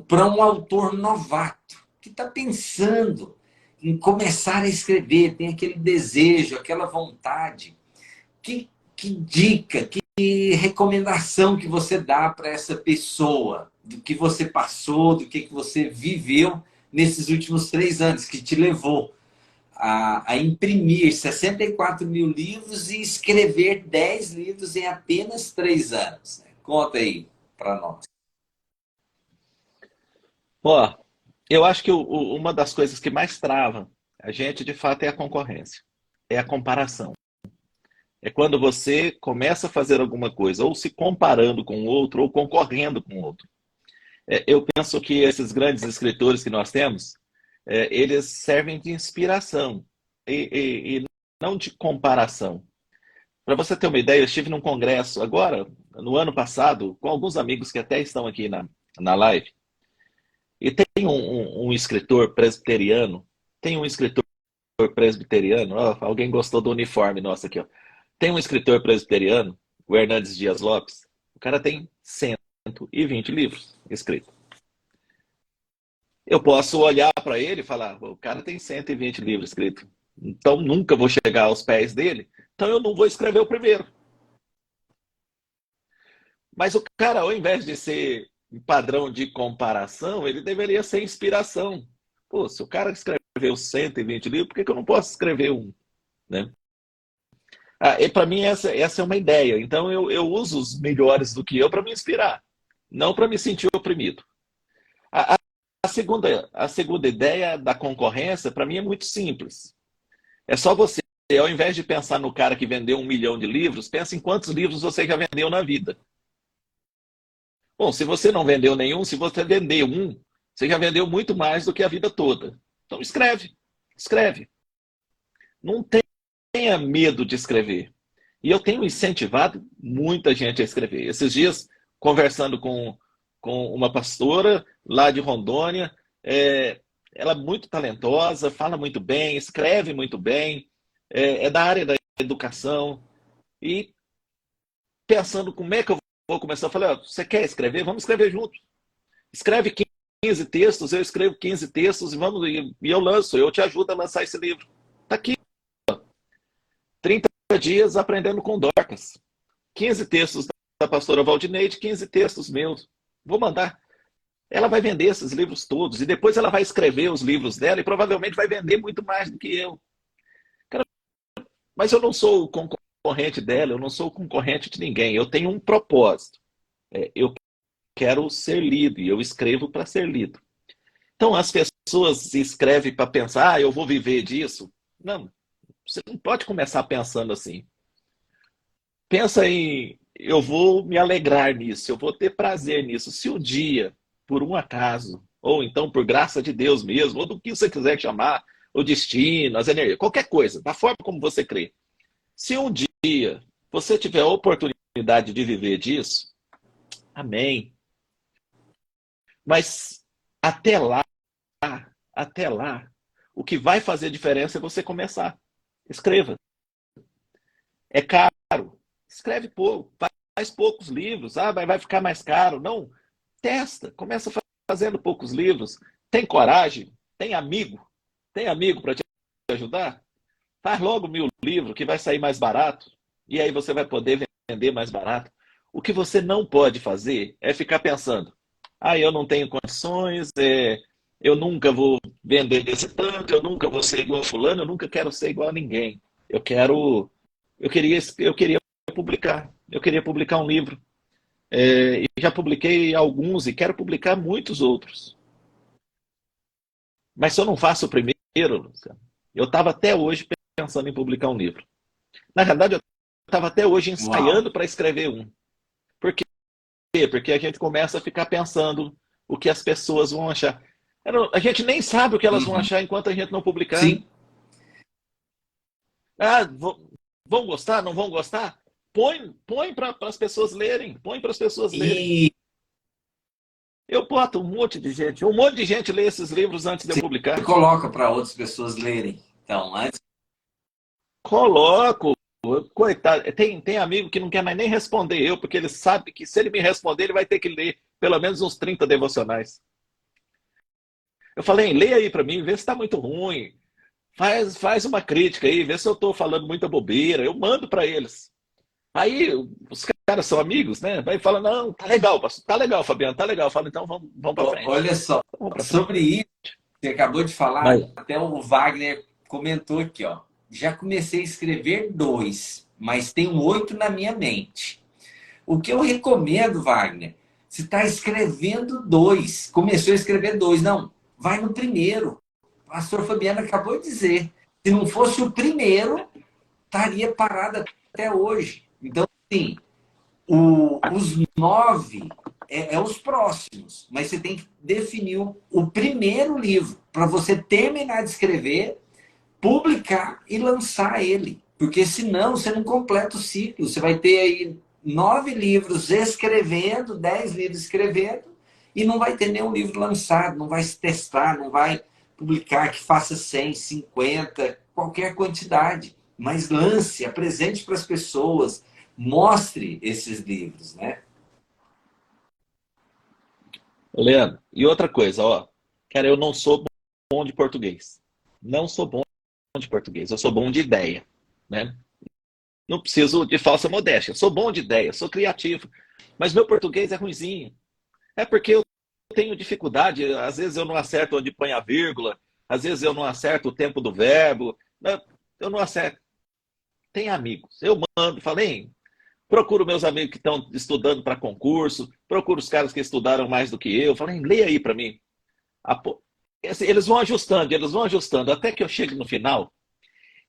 para um autor novato que está pensando em começar a escrever, tem aquele desejo, aquela vontade, que dica, que recomendação que você dá para essa pessoa, do que você passou, do que você viveu nesses últimos 3 anos, que te levou a imprimir 64 mil livros e escrever 10 livros em apenas 3 anos? Conta aí para nós. Ó, eu acho que uma das coisas que mais trava a gente, de fato, é a concorrência, é a comparação. É quando você começa a fazer alguma coisa, ou se comparando com o outro, ou concorrendo com o outro. Eu penso que esses grandes escritores que nós temos, eles servem de inspiração e não de comparação. Para você ter uma ideia, eu estive num congresso agora, no ano passado, com alguns amigos que até estão aqui na live, e tem um escritor presbiteriano, ó, alguém gostou do uniforme nosso aqui, ó. Tem um escritor presbiteriano, o Hernandes Dias Lopes, o cara tem 120 livros escritos. Eu posso olhar para ele e falar, o cara tem 120 livros escritos, então nunca vou chegar aos pés dele, então eu não vou escrever o primeiro. Mas o cara, ao invés de ser um padrão de comparação, ele deveria ser inspiração. Pô, se o cara escreveu 120 livros, por que eu não posso escrever um? Né? E para mim essa é uma ideia. Então eu uso os melhores do que eu para me inspirar, não para me sentir oprimido. A, a, a segunda ideia da concorrência, para mim, é muito simples. É só você, ao invés de pensar no cara que vendeu 1 milhão de livros, pensa em quantos livros você já vendeu na vida. Bom, se você não vendeu nenhum, se você vender um, você já vendeu muito mais do que a vida toda. Então escreve, escreve. Não tenha medo de escrever. E eu tenho incentivado muita gente a escrever. Esses dias, conversando com uma pastora lá de Rondônia, ela é muito talentosa, fala muito bem, escreve muito bem, é da área da educação. E pensando como é que eu vou começar, eu falei, ó, você quer escrever? Vamos escrever juntos. Escreve 15 textos, eu escrevo 15 textos e eu lanço, eu te ajudo a lançar esse livro. Está aqui, 30 dias aprendendo com Dorcas. 15 textos da pastora Valdineide, 15 textos meus. Vou mandar. Ela vai vender esses livros todos e depois ela vai escrever os livros dela e provavelmente vai vender muito mais do que eu. Cara, mas eu não sou o concorrente dela, eu não sou o concorrente de ninguém. Eu tenho um propósito. Eu quero ser lido e eu escrevo para ser lido. Então as pessoas escrevem para pensar, eu vou viver disso. Não, você não pode começar pensando assim. Pensa em, eu vou me alegrar nisso, eu vou ter prazer nisso. Se um dia, por um acaso, ou então por graça de Deus mesmo, ou do que você quiser chamar, o destino, as energias, qualquer coisa, da forma como você crê. Se um dia dia você tiver a oportunidade de viver disso, amém. Mas até lá, até lá, o que vai fazer diferença é você começar. Escreva. É caro. Escreve pouco. Faz poucos livros. Ah, vai ficar mais caro. Não. Testa. Começa fazendo poucos livros. Tem coragem? Tem amigo? Tem amigo para te ajudar? Faz logo 1000 livros que vai sair mais barato. E aí você vai poder vender mais barato. O que você não pode fazer é ficar pensando: ah, eu não tenho condições, eu nunca vou vender desse tanto, eu nunca vou ser igual a fulano, eu nunca quero ser igual a ninguém. Eu queria publicar. Eu queria publicar um livro. E já publiquei alguns e quero publicar muitos outros. Mas se eu não faço o primeiro, Luciano, eu estava até hoje pensando em publicar um livro. Na verdade, eu estava até hoje Uau! ensaiando para escrever um. Por quê? Porque a gente começa a ficar pensando o que as pessoas vão achar. A gente nem sabe o que elas vão Uhum. achar enquanto a gente não publicar. Sim. Ah, vão gostar? Não vão gostar? Põe para as pessoas lerem. Põe para as pessoas lerem. E Eu boto um monte de gente lê esses livros antes de eu você publicar. coloca para outras pessoas lerem. Então, antes. Coloco. Coitado, tem amigo que não quer mais nem responder eu, porque ele sabe que se ele me responder, ele vai ter que ler pelo menos uns 30 devocionais. Eu falei: lê aí para mim, vê se está muito ruim. Faz uma crítica aí, vê se eu estou falando muita bobeira. Eu mando para eles. Aí os caras são amigos, né? Vai falando: não, tá legal, pastor, tá legal, Fabiano, tá legal. Eu falo: então vamos para frente. Olha só, Então, vamos para frente. sobre isso, você acabou de falar, Mas, até o Wagner comentou aqui, ó. Já comecei a escrever 2, mas tenho 8 na minha mente. O que eu recomendo, Wagner, se está escrevendo 2, começou a escrever 2, não, vai no primeiro. O pastor Fabiano acabou de dizer, se não fosse o primeiro, estaria parado até hoje. Então, sim, os 9 é os próximos, mas você tem que definir o primeiro livro para você terminar de escrever, publicar e lançar ele. Porque senão você não completa o ciclo. Você vai ter aí 9 livros escrevendo, 10 livros escrevendo, e não vai ter nenhum livro lançado, não vai se testar, não vai publicar que faça 100, 50, qualquer quantidade. Mas lance, apresente para as pessoas, mostre esses livros, né? Leandro, e outra coisa, ó, cara, eu não sou bom de português. Não sou bom de português, eu sou bom de ideia, né? Não preciso de falsa modéstia. Sou bom de ideia, sou criativo, mas meu português é ruinzinho. É porque eu tenho dificuldade, às vezes eu não acerto onde põe a vírgula, às vezes eu não acerto o tempo do verbo, né? Eu não acerto. Tem amigos, eu mando, falei, procuro meus amigos que estão estudando para concurso, procuro os caras que estudaram mais do que eu, falei, leia aí para mim. Eles vão ajustando, até que eu chegue no final,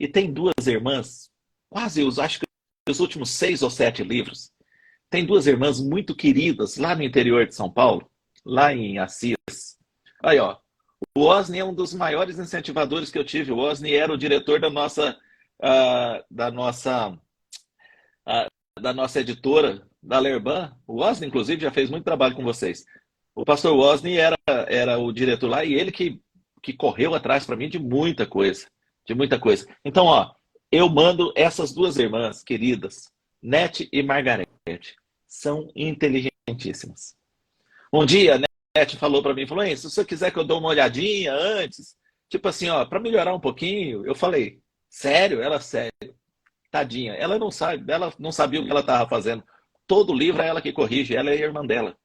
e tem duas irmãs, quase, eu acho que os últimos 6 ou 7 livros, tem duas irmãs muito queridas lá no interior de São Paulo, lá em Assis. Aí, ó, o Osni é um dos maiores incentivadores que eu tive. O Osni era o diretor ah, da nossa, ah, da nossa editora, da Lerban. O Osni, inclusive, já fez muito trabalho com vocês. O pastor Osni era o diretor lá e ele que correu atrás para mim de muita coisa. De muita coisa. Então, ó, eu mando essas duas irmãs queridas, Nete e Margarete. São inteligentíssimas. Um dia, a Nete falou para mim, falou: se você quiser que eu dê uma olhadinha antes, tipo assim, ó, para melhorar um pouquinho, eu falei: sério? Ela, sério. Tadinha. Ela não sabia o que ela estava fazendo. Todo livro é ela que corrige, ela é a irmã dela.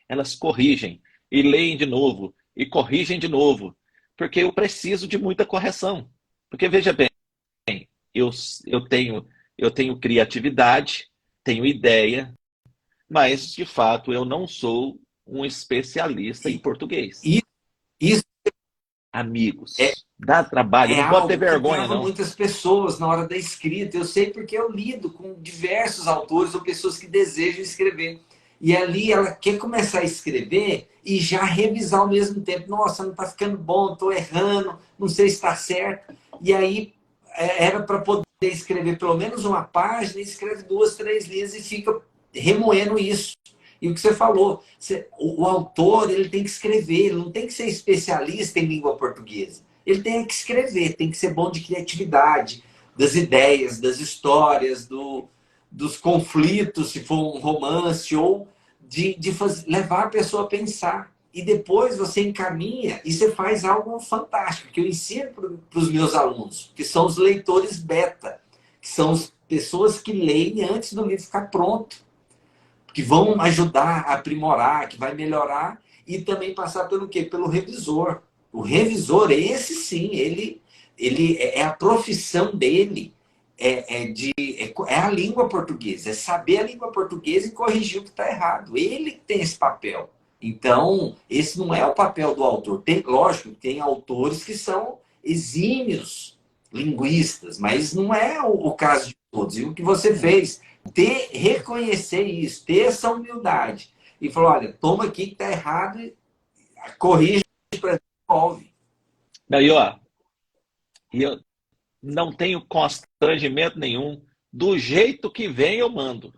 Elas corrigem e leem de novo e corrigem de novo, porque eu preciso de muita correção. Porque veja bem, eu, eu tenho eu tenho criatividade, tenho ideia, mas de fato eu não sou um especialista em português. E isso é, Amigos, dá trabalho, é não pode ter algo que vergonha, trava não. muitas pessoas na hora da escrita. Eu sei porque eu lido com diversos autores ou pessoas que desejam escrever. E ali ela quer começar a escrever e já revisar ao mesmo tempo. Nossa, não está ficando bom, estou errando, não sei se está certo. E aí era para poder escrever pelo menos uma página, escreve 2, 3 linhas e fica remoendo isso. E o que você falou, o autor ele tem que escrever, ele não tem que ser especialista em língua portuguesa. Ele tem que escrever, tem que ser bom de criatividade, das ideias, das histórias, dos conflitos, se for um romance, ou levar a pessoa a pensar. E depois você encaminha e você faz algo fantástico, que eu ensino para os meus alunos, que são os leitores beta, que são as pessoas que leem antes do livro ficar pronto, que vão ajudar a aprimorar, que vai melhorar, e também passar pelo quê? Pelo revisor. O revisor, esse sim, ele é a profissão dele, é a língua portuguesa, é saber a língua portuguesa e corrigir o que está errado. Ele tem esse papel. Então, esse não é o papel do autor. Lógico, tem autores que são exímios linguistas, mas não é o caso de todos. E o que você fez, reconhecer isso, ter essa humildade. E falar, olha, toma aqui que está errado, corrige para devolve. Daí, ó, e eu não tenho constrangimento nenhum. Do jeito que vem, eu mando.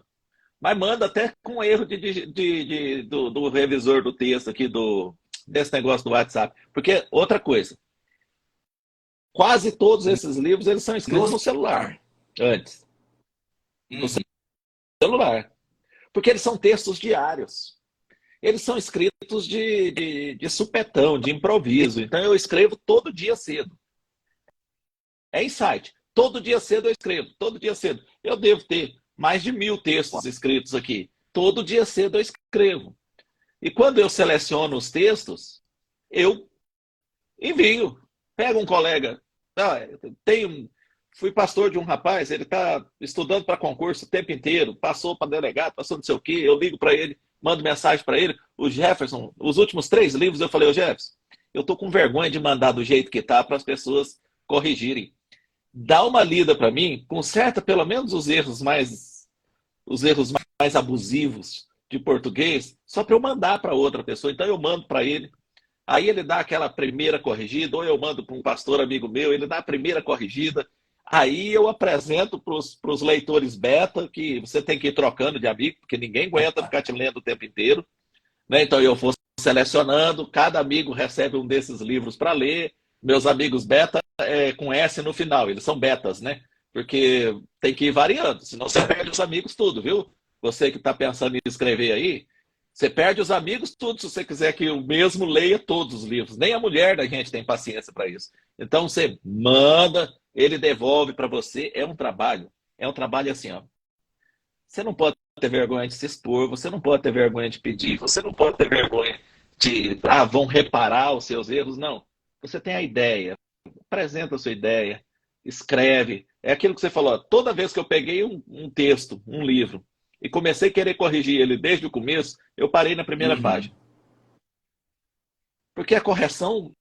Mas manda até com erro do revisor do texto aqui, desse negócio do WhatsApp. Porque, outra coisa, quase todos esses livros eles são escritos no celular, antes. No celular. Porque eles são textos diários. Eles são escritos de supetão, de improviso. Então, eu escrevo todo dia cedo. É insight. Todo dia cedo eu escrevo. Todo dia cedo. Eu devo ter mais de 1000 textos escritos aqui. Todo dia cedo eu escrevo. E quando eu seleciono os textos, eu envio. Pega um colega. Fui pastor de um rapaz, ele está estudando para concurso o tempo inteiro, passou para delegado, passou não sei o quê, eu ligo para ele, mando mensagem para ele. O Jefferson, os últimos 3 livros, eu falei, ô Jefferson, eu estou com vergonha de mandar do jeito que está para as pessoas corrigirem. Dá uma lida para mim, conserta pelo menos os erros mais abusivos de português, só para eu mandar para outra pessoa. Então eu mando para ele, aí ele dá aquela primeira corrigida, ou eu mando para um pastor amigo meu, ele dá a primeira corrigida, aí eu apresento para os leitores beta, que você tem que ir trocando de amigo, porque ninguém aguenta ficar te lendo o tempo inteiro, né? Então eu vou selecionando, cada amigo recebe um desses livros para ler. Meus amigos beta com S no final, eles são betas, né? Porque tem que ir variando, senão você perde os amigos tudo, viu? Você que está pensando em escrever aí, você perde os amigos tudo se você quiser que o mesmo leia todos os livros. Nem a mulher da gente tem paciência para isso. Então você manda, ele devolve para você. É um trabalho assim, ó. Você não pode ter vergonha de se expor, você não pode ter vergonha de pedir, você não pode ter vergonha de, vão reparar os seus erros. Não. Você tem a ideia, apresenta a sua ideia, escreve. É aquilo que você falou, toda vez que eu peguei um texto, um livro, e comecei a querer corrigir ele desde o começo, eu parei na primeira página. Porque a correção,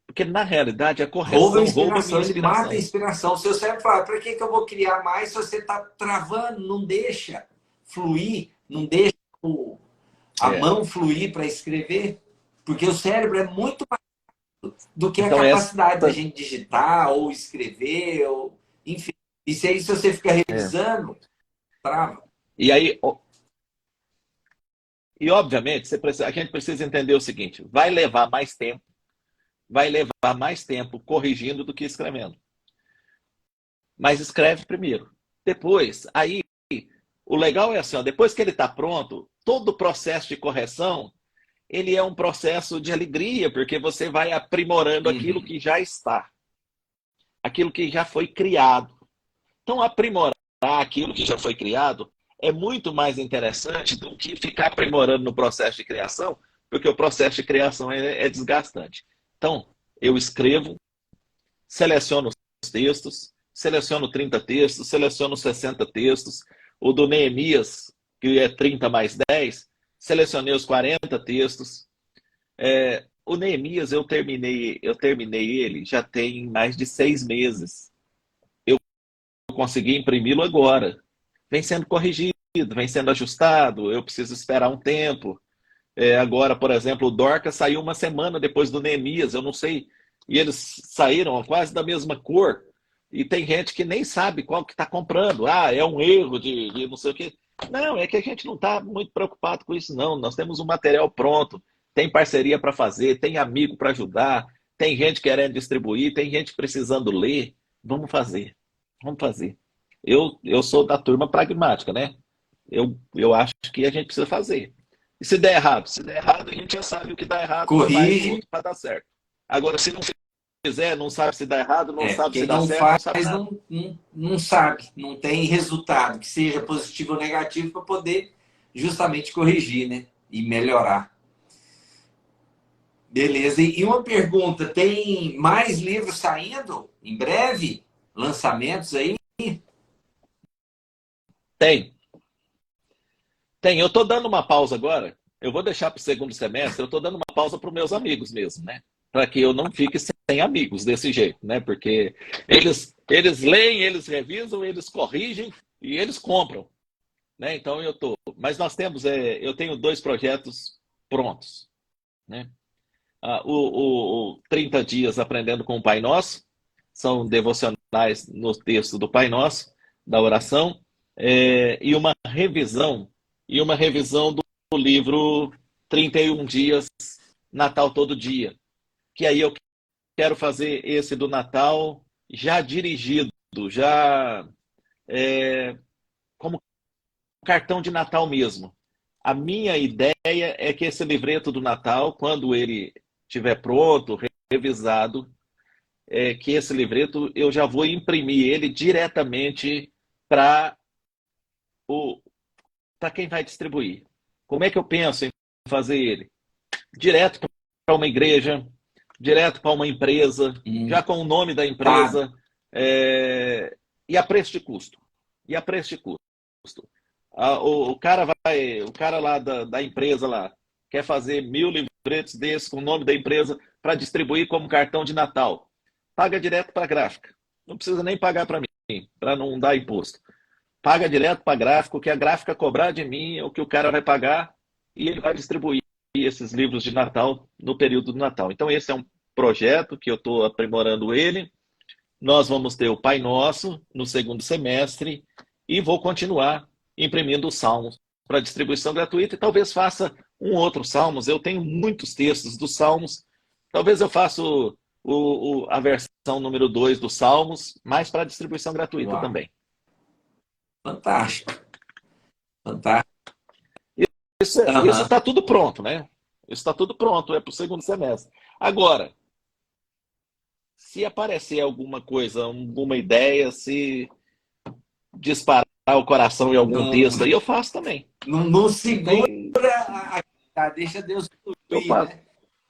porque na realidade a correção rouba a inspiração. Ele mata a inspiração. O seu cérebro fala, para que eu vou criar mais se você está travando, não deixa fluir, não deixa a mão fluir para escrever? Porque o cérebro é muito mais do que a capacidade da gente digitar ou escrever, ou enfim. Isso aí, se você ficar revisando, trava. E aí, obviamente, a gente precisa entender o seguinte, vai levar mais tempo corrigindo do que escrevendo. Mas escreve primeiro. Depois, aí, o legal é assim, ó, depois que ele está pronto, todo o processo de correção, ele é um processo de alegria, porque você vai aprimorando aquilo que já está. Aquilo que já foi criado. Então, aprimorar aquilo que já foi criado é muito mais interessante do que ficar aprimorando no processo de criação, porque o processo de criação é desgastante. Então, eu escrevo, seleciono os textos, seleciono 30 textos, seleciono 60 textos. O do Neemias, que é 30 mais 10, selecionei os 40 textos. O Neemias, eu terminei ele já tem mais de 6 meses. Eu consegui imprimi-lo agora. Vem sendo corrigido, vem sendo ajustado, eu preciso esperar um tempo. Agora, por exemplo, o Dorcas saiu uma semana depois do Neemias, eu não sei, e eles saíram quase da mesma cor, E tem gente que nem sabe qual que está comprando. Ah, é um erro de não sei o quê. Não, é que a gente não está muito preocupado com isso, não. Nós temos um material pronto, tem parceria para fazer, tem amigo para ajudar, tem gente querendo distribuir, tem gente precisando ler. Vamos fazer. Vamos fazer. Eu sou da turma pragmática, né? Eu acho que a gente precisa fazer. E se der errado? Se der errado, a gente já sabe o que dá errado, faz o Corrige. outro para dar certo. Agora, se não fizer, não sabe se dá errado, não sabe se Quem dá não certo, não faz sabe nada. não sabe, não tem resultado que seja positivo ou negativo para poder justamente corrigir, né? E melhorar. Beleza. E uma pergunta, tem mais livros saindo em breve? Lançamentos aí? Tem. Tem. Eu estou dando uma pausa agora. Eu vou deixar para o segundo semestre. Eu estou dando uma pausa para os meus amigos mesmo, né? Para que eu não fique sem amigos desse jeito, né? Porque eles leem, eles revisam, eles corrigem e eles compram, né? Então eu tô. Mas nós temos, eu tenho dois projetos prontos, né? O 30 dias aprendendo com o Pai Nosso são devocionais no texto do Pai Nosso, da oração, e uma revisão do livro 31 dias, Natal todo dia. Que aí eu quero fazer esse do Natal já dirigido, já como cartão de Natal mesmo. A minha ideia é que esse livreto do Natal, quando ele estiver pronto, revisado, que esse livreto eu já vou imprimir ele diretamente para quem vai distribuir. Como é que eu penso em fazer ele? Direto para uma igreja, direto para uma empresa, já com o nome da Tá. empresa, e a preço de custo. E a preço de custo. O cara lá da empresa lá quer fazer 1.000 livretos desses com o nome da empresa para distribuir como cartão de Natal. Paga direto para a gráfica. Não precisa nem pagar para mim, para não dar imposto. Paga direto para a gráfica, o que a gráfica cobrar de mim é o que o cara vai pagar e ele vai distribuir esses livros de Natal no período do Natal. Então esse é um projeto que eu estou aprimorando ele. Nós vamos ter o Pai Nosso no segundo semestre e vou continuar imprimindo os salmos para distribuição gratuita e talvez faça um outro salmos. Eu tenho muitos textos dos salmos. Talvez eu faça a versão número 2 dos salmos, mas para distribuição gratuita Uau. também. Fantástico. Fantástico. Isso Aham. está tudo pronto, né? Isso está tudo pronto, é para o segundo semestre. Agora, se aparecer alguma coisa, alguma ideia, se disparar o coração em algum Não, texto, aí eu faço também. não Não segura tem. deixa Deus Eu fluir, faço.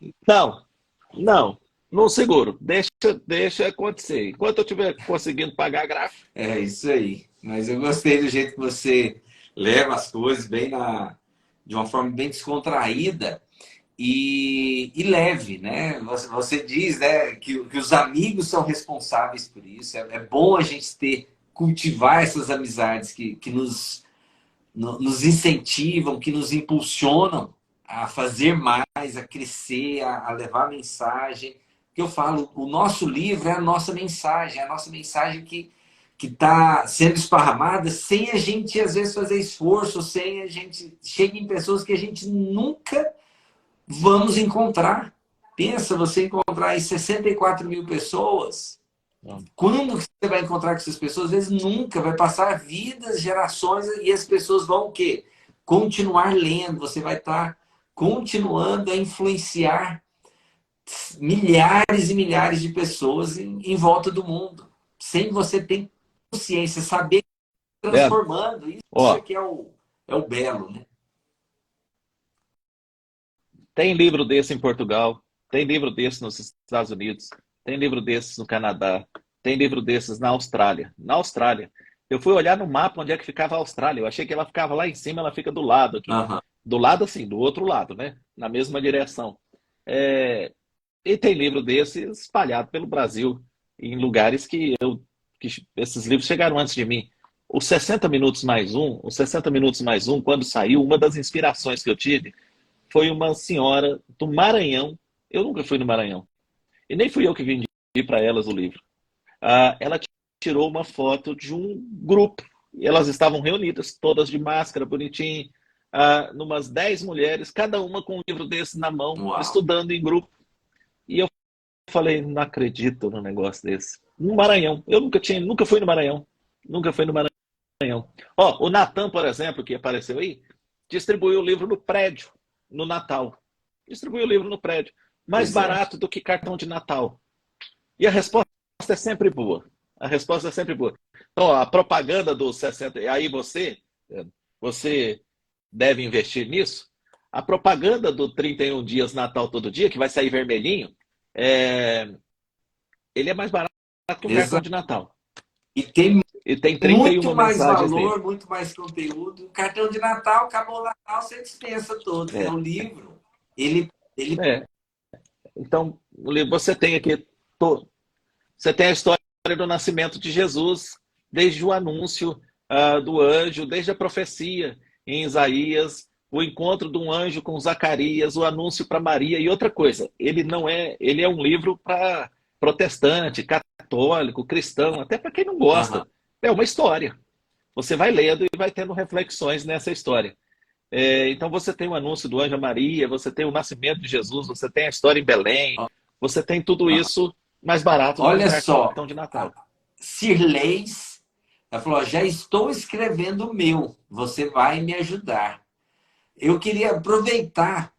né? Não, não seguro. Deixa acontecer. Enquanto eu estiver conseguindo pagar a gráfica. É isso aí. Mas eu gostei do jeito que você leva as coisas de uma forma bem descontraída e leve, né? Você diz, né, que os amigos são responsáveis por isso. É bom a gente cultivar essas amizades que nos incentivam, que nos impulsionam a fazer mais, a crescer, a levar a mensagem. Que eu falo, o nosso livro é a nossa mensagem que está sendo esparramada sem a gente, às vezes, fazer esforço, sem a gente chega em pessoas que a gente nunca vamos encontrar. Pensa, você encontrar aí 64 mil pessoas. Quando você vai encontrar com essas pessoas? Às vezes nunca, vai passar vidas, gerações, e as pessoas vão o quê? Continuar lendo, você vai estar continuando a influenciar milhares e milhares de pessoas em volta do mundo, sem você ter consciência, saber Vendo? transformando. Isso Ó, aqui é o belo, né? tem livro desse em Portugal, tem livro desse nos Estados Unidos, tem livro desses no Canadá, tem livro desses na Austrália. Na Austrália. Eu fui olhar no mapa onde é que ficava a Austrália. Eu achei que ela ficava lá em cima, ela fica do lado aqui. Uhum. Do lado assim, do outro lado, né? Na mesma direção. E tem livro desse espalhado pelo Brasil, em lugares que esses livros chegaram antes de mim. O 60 Minutos Mais Um, quando saiu, uma das inspirações que eu tive foi uma senhora do Maranhão. Eu nunca fui no Maranhão. E nem fui eu que vendi para elas o livro. Ela tirou uma foto de um grupo. E elas estavam reunidas, todas de máscara, bonitinho, numas 10 mulheres, cada uma com um livro desse na mão, Uau. estudando em grupo. E eu falei, não acredito num negócio desse. No Maranhão. Eu nunca fui no Maranhão. Nunca fui no Maranhão. Ó, o Natan, por exemplo, que apareceu aí, distribuiu o livro no prédio, no Natal. Distribuiu o livro no prédio. Mais Pois é. barato do que cartão de Natal. E a resposta é sempre boa. A resposta é sempre boa. Então, ó, a propaganda dos 60. Aí você deve investir nisso. A propaganda do 31 dias Natal todo dia, que vai sair vermelhinho, ele é mais barato que um cartão Exato. de Natal. E tem E tem muito 31 mais mensagens nele. valor, muito mais conteúdo. O cartão de Natal, acabou o Natal, você dispensa todos, né? É, O livro, ele é. Então, você tem aqui. Você tem a história do nascimento de Jesus, desde o anúncio do anjo, desde a profecia em Isaías, o encontro de um anjo com Zacarias, o anúncio para Maria. E outra coisa, ele é um livro para protestante, católico, cristão, até para quem não Aham. gosta. É uma história. Você vai lendo e vai tendo reflexões nessa história. Então você tem o anúncio do anjo a Maria, você tem o nascimento de Jesus, você tem a história em Belém, você tem tudo isso mais barato do que um Olha só, cartão de a Natal. Cirleis, ela falou, já estou escrevendo o meu, você vai me ajudar. Eu queria aproveitar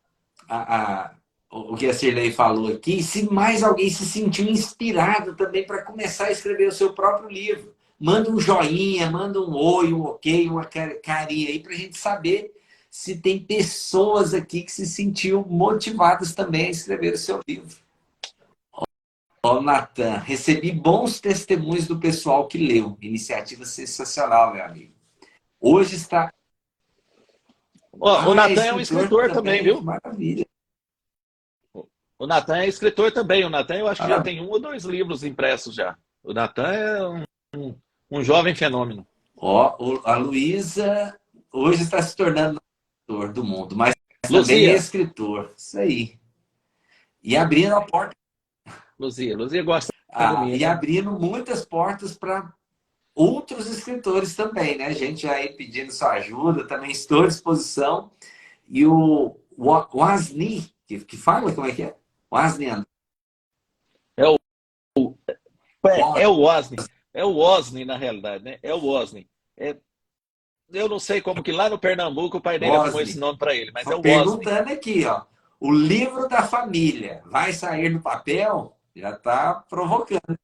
o que a Cirlei falou aqui, se mais alguém se sentiu inspirado também para começar a escrever o seu próprio livro. Manda um joinha, manda um oi, um ok, uma carinha aí para a gente saber se tem pessoas aqui que se sentiu motivadas também a escrever o seu livro. Ó, Natan, recebi bons testemunhos do pessoal que leu. Iniciativa sensacional, meu amigo. Hoje está... O Ah, é Natan é um escritor escritor também, também, que viu? maravilha. O Natan é escritor também. O Natan, eu acho que já Parabéns. tem 1 ou 2 livros impressos já. O Natan é um jovem fenômeno. Ó, a Luísa hoje está se tornando escritor do mundo, mas também é Luzia, escritor. Isso aí. E abrindo a porta, Luzia gosta de mim, e né? abrindo muitas portas para outros escritores também, né? Gente aí pedindo sua ajuda, também estou à disposição. E o Wasni, que fala como é que é? Wasni André. É o, é o Wozny. É o Wozny, na realidade, né? É o Wozny. É, eu não sei como que lá no Pernambuco o pai dele arrumou esse Wasni. nome para ele, mas é o Wozny. Perguntando aqui, ó. O livro da família vai sair no papel? Já está provocando.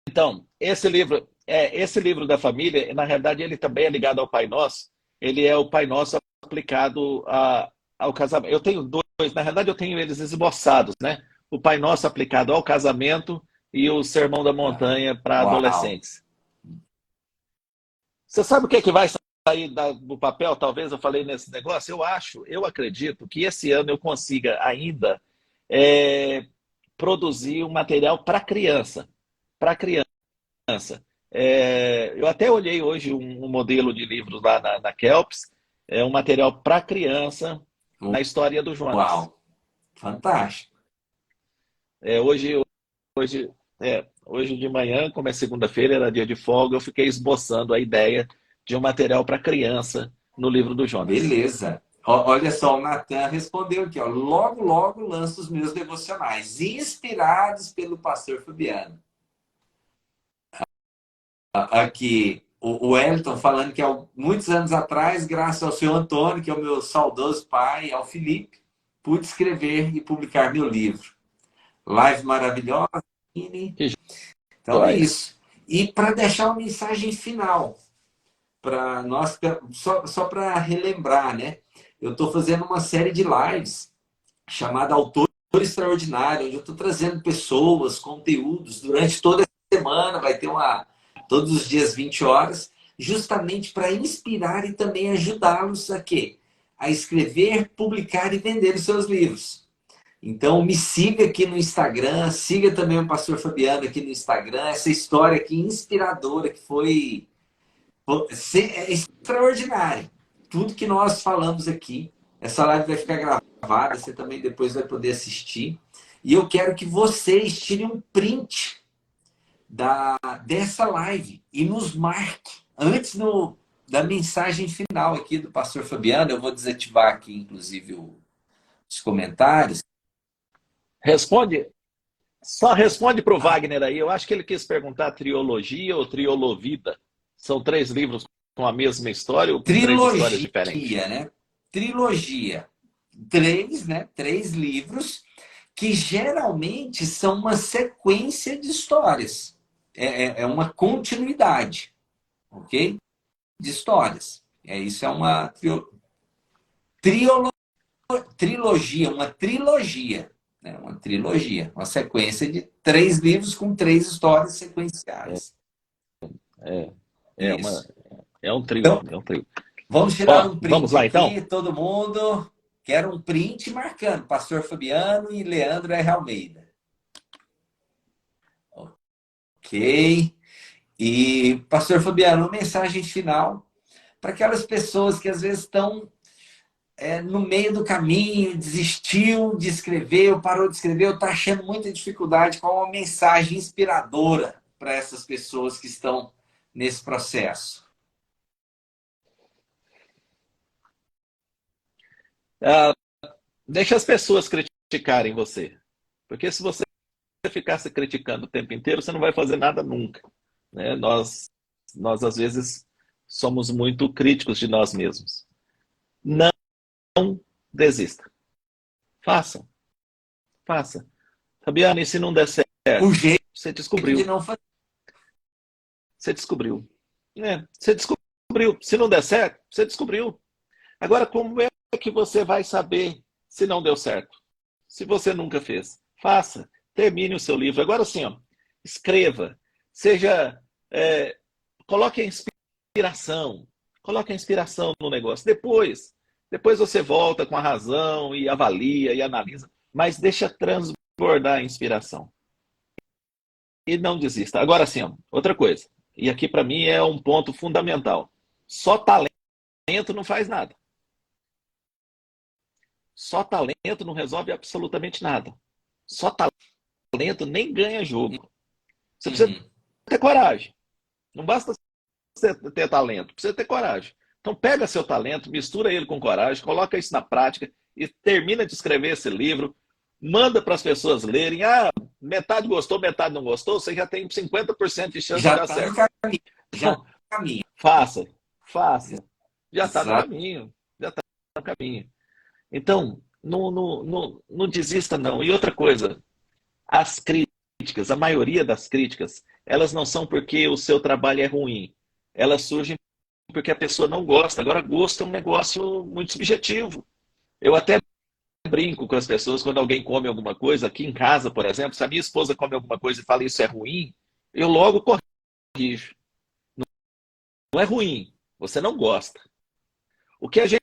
Então, esse livro da família, na realidade, ele também é ligado ao Pai Nosso. Ele é o Pai Nosso aplicado ao casamento. Eu tenho dois, na realidade, eu tenho eles esboçados, né? O Pai Nosso aplicado ao casamento e o Sermão da Montanha para Uau. adolescentes. Você sabe o que é que vai sair do papel? Talvez eu falei nesse negócio. Eu acredito que esse ano eu consiga ainda é, produzir um material para criança. Eu até olhei hoje um modelo de livros lá na Kelps, um material para criança na história do Jonas. Uau. Fantástico. É, hoje, hoje de manhã, como é segunda-feira, era dia de folga, eu fiquei esboçando a ideia de um material para criança no livro do Jonas. Beleza. Olha só, o Natan respondeu aqui, ó. Logo, logo lanço os meus devocionais, inspirados pelo pastor Fabiano. Aqui, o Wellington falando que há muitos anos atrás, graças ao senhor Antônio, que é o meu saudoso pai, e ao Felipe, pude escrever e publicar meu livro. Live maravilhosa. Que Então é joia! isso. E para deixar uma mensagem final, para nós, só para relembrar, né? Eu estou fazendo uma série de lives chamada Autor Extraordinário, onde eu estou trazendo pessoas, conteúdos durante toda a semana, vai ter todos os dias 20 horas, justamente para inspirar e também ajudá-los a quê? A escrever, publicar e vender os seus livros. Então, me siga aqui no Instagram, siga também o Pastor Fabiano aqui no Instagram, essa história aqui inspiradora que foi é extraordinário. Tudo que nós falamos aqui, essa live vai ficar gravada, você também depois vai poder assistir. E eu quero que vocês tirem um print dessa live e nos marque antes da mensagem final aqui do pastor Fabiano. Eu vou desativar aqui, inclusive, os comentários. Responde, só responde para o Wagner aí. Eu acho que ele quis perguntar trilogia ou triolovida. São 3 livros com a mesma história ou com 3 histórias diferentes? Trilogia, né? Trilogia. 3, né? 3 livros que geralmente são uma sequência de histórias. É uma continuidade, ok? De histórias. Isso é uma trilogia, uma trilogia. Né? Uma trilogia. Uma sequência de 3 livros com 3 histórias sequenciais. É, Isso. é um trio, Então, é um trio. vamos tirar Ó, um vamos print lá então? aqui, todo mundo. Quero um print marcando Pastor Fabiano e Leandro R. Almeida. Ok. E, Pastor Fabiano, uma mensagem final para aquelas pessoas que às vezes estão no meio do caminho, desistiu de escrever, ou parou de escrever, ou está achando muita dificuldade. Qual uma mensagem inspiradora para essas pessoas que estão nesse processo? Ah, deixa as pessoas criticarem você. Porque se você ficar se criticando o tempo inteiro, você não vai fazer nada nunca. Né? Nós, às vezes, somos muito críticos de nós mesmos. Não desista. Faça. Faça. Fabiano, e se não der certo? O jeito Você de descobriu. não fazer. Você descobriu. Você descobriu. Se não der certo, você descobriu. Agora, como é que você vai saber se não deu certo? Se você nunca fez. Faça. Termine o seu livro. Agora sim, ó, escreva. Seja. Coloque a inspiração. Coloque a inspiração no negócio. Depois você volta com a razão e avalia e analisa. Mas deixa transbordar a inspiração. E não desista. Agora sim, ó, outra coisa. E aqui para mim é um ponto fundamental. Só talento não faz nada. Só talento não resolve absolutamente nada. Só talento nem ganha jogo. Você precisa ter coragem. Não basta você ter talento, precisa ter coragem. Então pega seu talento, mistura ele com coragem, coloca isso na prática e termina de escrever esse livro, manda para as pessoas lerem. Ah, metade gostou, metade não gostou, você já tem 50% de chance de Já dar está no certo. caminho. Já Então, está no caminho. faça. Já está no Exato. caminho. Já está no caminho. Então, não desista, não. E outra coisa, as críticas, a maioria das críticas, elas não são porque o seu trabalho é ruim. Elas surgem porque a pessoa não gosta. Agora, gosto é um negócio muito subjetivo. Eu até brinco com as pessoas quando alguém come alguma coisa, aqui em casa, por exemplo, se a minha esposa come alguma coisa e fala isso é ruim, eu logo corrijo. Não é ruim, você não gosta. O que a gente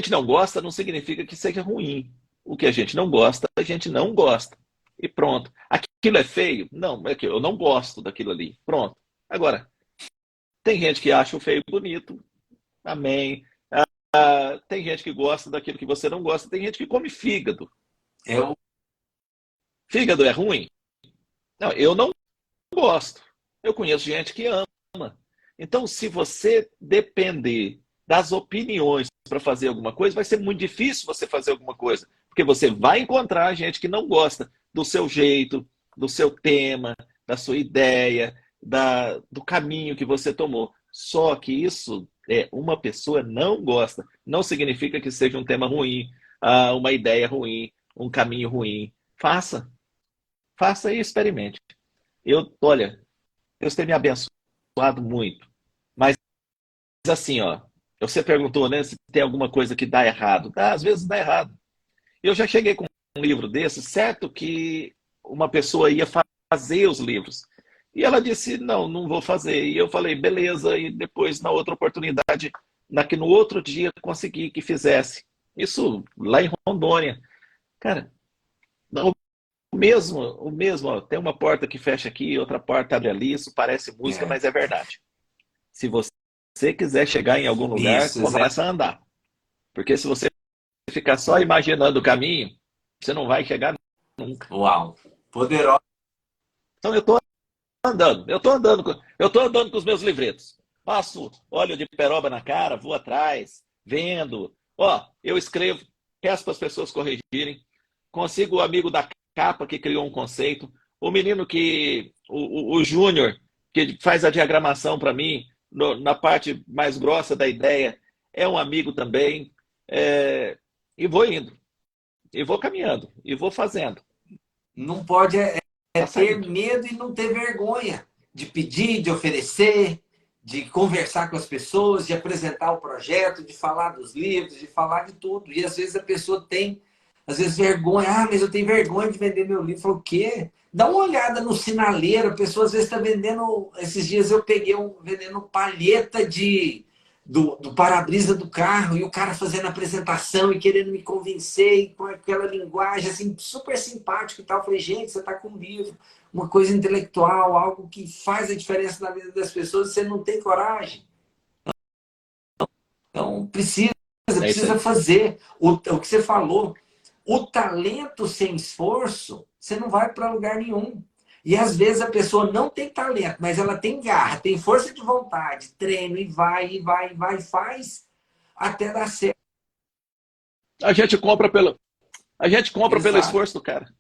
não gosta não significa que seja ruim. O que a gente não gosta, a gente não gosta. E pronto. Aquilo é feio? Não, é que eu não gosto daquilo ali. Pronto. Agora, tem gente que acha o feio bonito. Amém. Tem gente que gosta daquilo que você não gosta. Tem gente que come fígado. Eu, Fígado é ruim? Não, eu não gosto. Eu conheço gente que ama. Então, se você depender das opiniões para fazer alguma coisa, vai ser muito difícil você fazer alguma coisa. Porque você vai encontrar gente que não gosta do seu jeito, do seu tema, da sua ideia, do caminho que você tomou. Só que isso uma pessoa não gosta. Não significa que seja um tema ruim, uma ideia ruim, um caminho ruim. Faça. Faça e experimente. Olha, Deus tem me abençoado muito. Mas assim, ó, você perguntou, né, se tem alguma coisa que dá errado. Às vezes dá errado. Eu já cheguei com um livro desse, certo que uma pessoa ia fazer os livros. E ela disse, não, não vou fazer. E eu falei, beleza. E depois, na outra oportunidade, no outro dia, consegui que fizesse. Isso lá em Rondônia. Cara, o mesmo, ó, tem uma porta que fecha aqui, outra porta abre ali. Isso parece música, é, mas é verdade. Se você quiser chegar em algum lugar, isso, exato. começa a andar. Porque se você ficar só imaginando o caminho, você não vai chegar nunca. Uau. Poderosa. Então eu estou eu tô andando com os meus livretos. Passo óleo de peroba na cara, vou atrás, vendo. Ó, eu escrevo, peço para as pessoas corrigirem. Consigo o amigo da capa que criou um conceito, o menino o Júnior, que faz a diagramação para mim, na parte mais grossa da ideia, é um amigo também. É, e vou indo, e vou caminhando, e vou fazendo. Não pode Tá ter saindo. medo e não ter vergonha de pedir, de oferecer, de conversar com as pessoas, de apresentar o projeto, de falar dos livros, de falar de tudo. E às vezes a pessoa tem, às vezes, vergonha. Ah, mas eu tenho vergonha de vender meu livro. Falo, o quê? Dá uma olhada no sinaleiro. A pessoa às vezes está vendendo. Esses dias eu peguei vendendo palheta do para-brisa do carro e o cara fazendo apresentação e querendo me convencer e com aquela linguagem assim, super simpática e tal. Eu falei, gente, você está com um livro, uma coisa intelectual, algo que faz a diferença na vida das pessoas e você não tem coragem. Então, É isso precisa aí. fazer. O que você falou, o talento sem esforço, você não vai para lugar nenhum. E às vezes a pessoa não tem talento, mas ela tem garra, tem força de vontade, treino e vai, e vai, e vai, e faz até dar certo. A gente compra pelo, a gente compra pelo Exato. esforço do cara.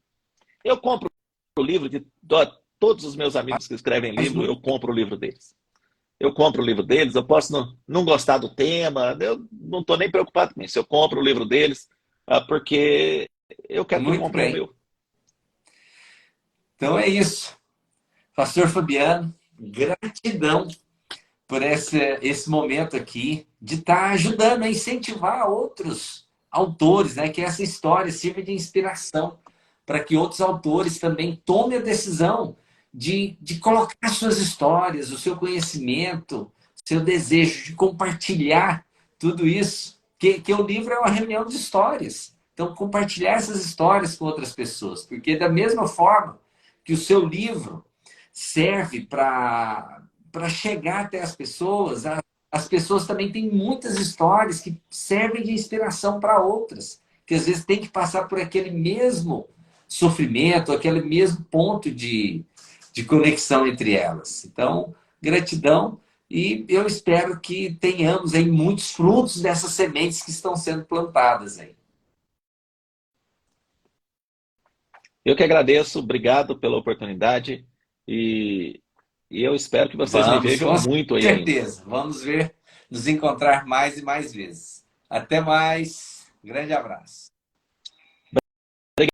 Eu compro o livro todos os meus amigos que escrevem Faz livro, eu muito. compro o livro deles. Eu compro o livro deles, eu posso não gostar do tema, eu não estou nem preocupado com isso. Eu compro o livro deles, porque eu quero que Muito comprem o bem. meu. Então é isso. Pastor Fabiano, gratidão por esse momento aqui de estar ajudando a incentivar outros autores, né? Que essa história sirva de inspiração para que outros autores também tomem a decisão de colocar suas histórias, o seu conhecimento, seu desejo de compartilhar tudo isso. Que o livro é uma reunião de histórias. Então, compartilhar essas histórias com outras pessoas. Porque, da mesma forma que o seu livro serve para chegar até as pessoas, as pessoas também têm muitas histórias que servem de inspiração para outras, que às vezes tem que passar por aquele mesmo sofrimento, aquele mesmo ponto de conexão entre elas. Então, gratidão e eu espero que tenhamos aí muitos frutos dessas sementes que estão sendo plantadas aí. Eu que agradeço, obrigado pela oportunidade e, e eu espero que vocês me Vamos, vejam com muito aí ainda. certeza. Vamos ver, nos encontrar mais e mais vezes. Até mais. Grande abraço.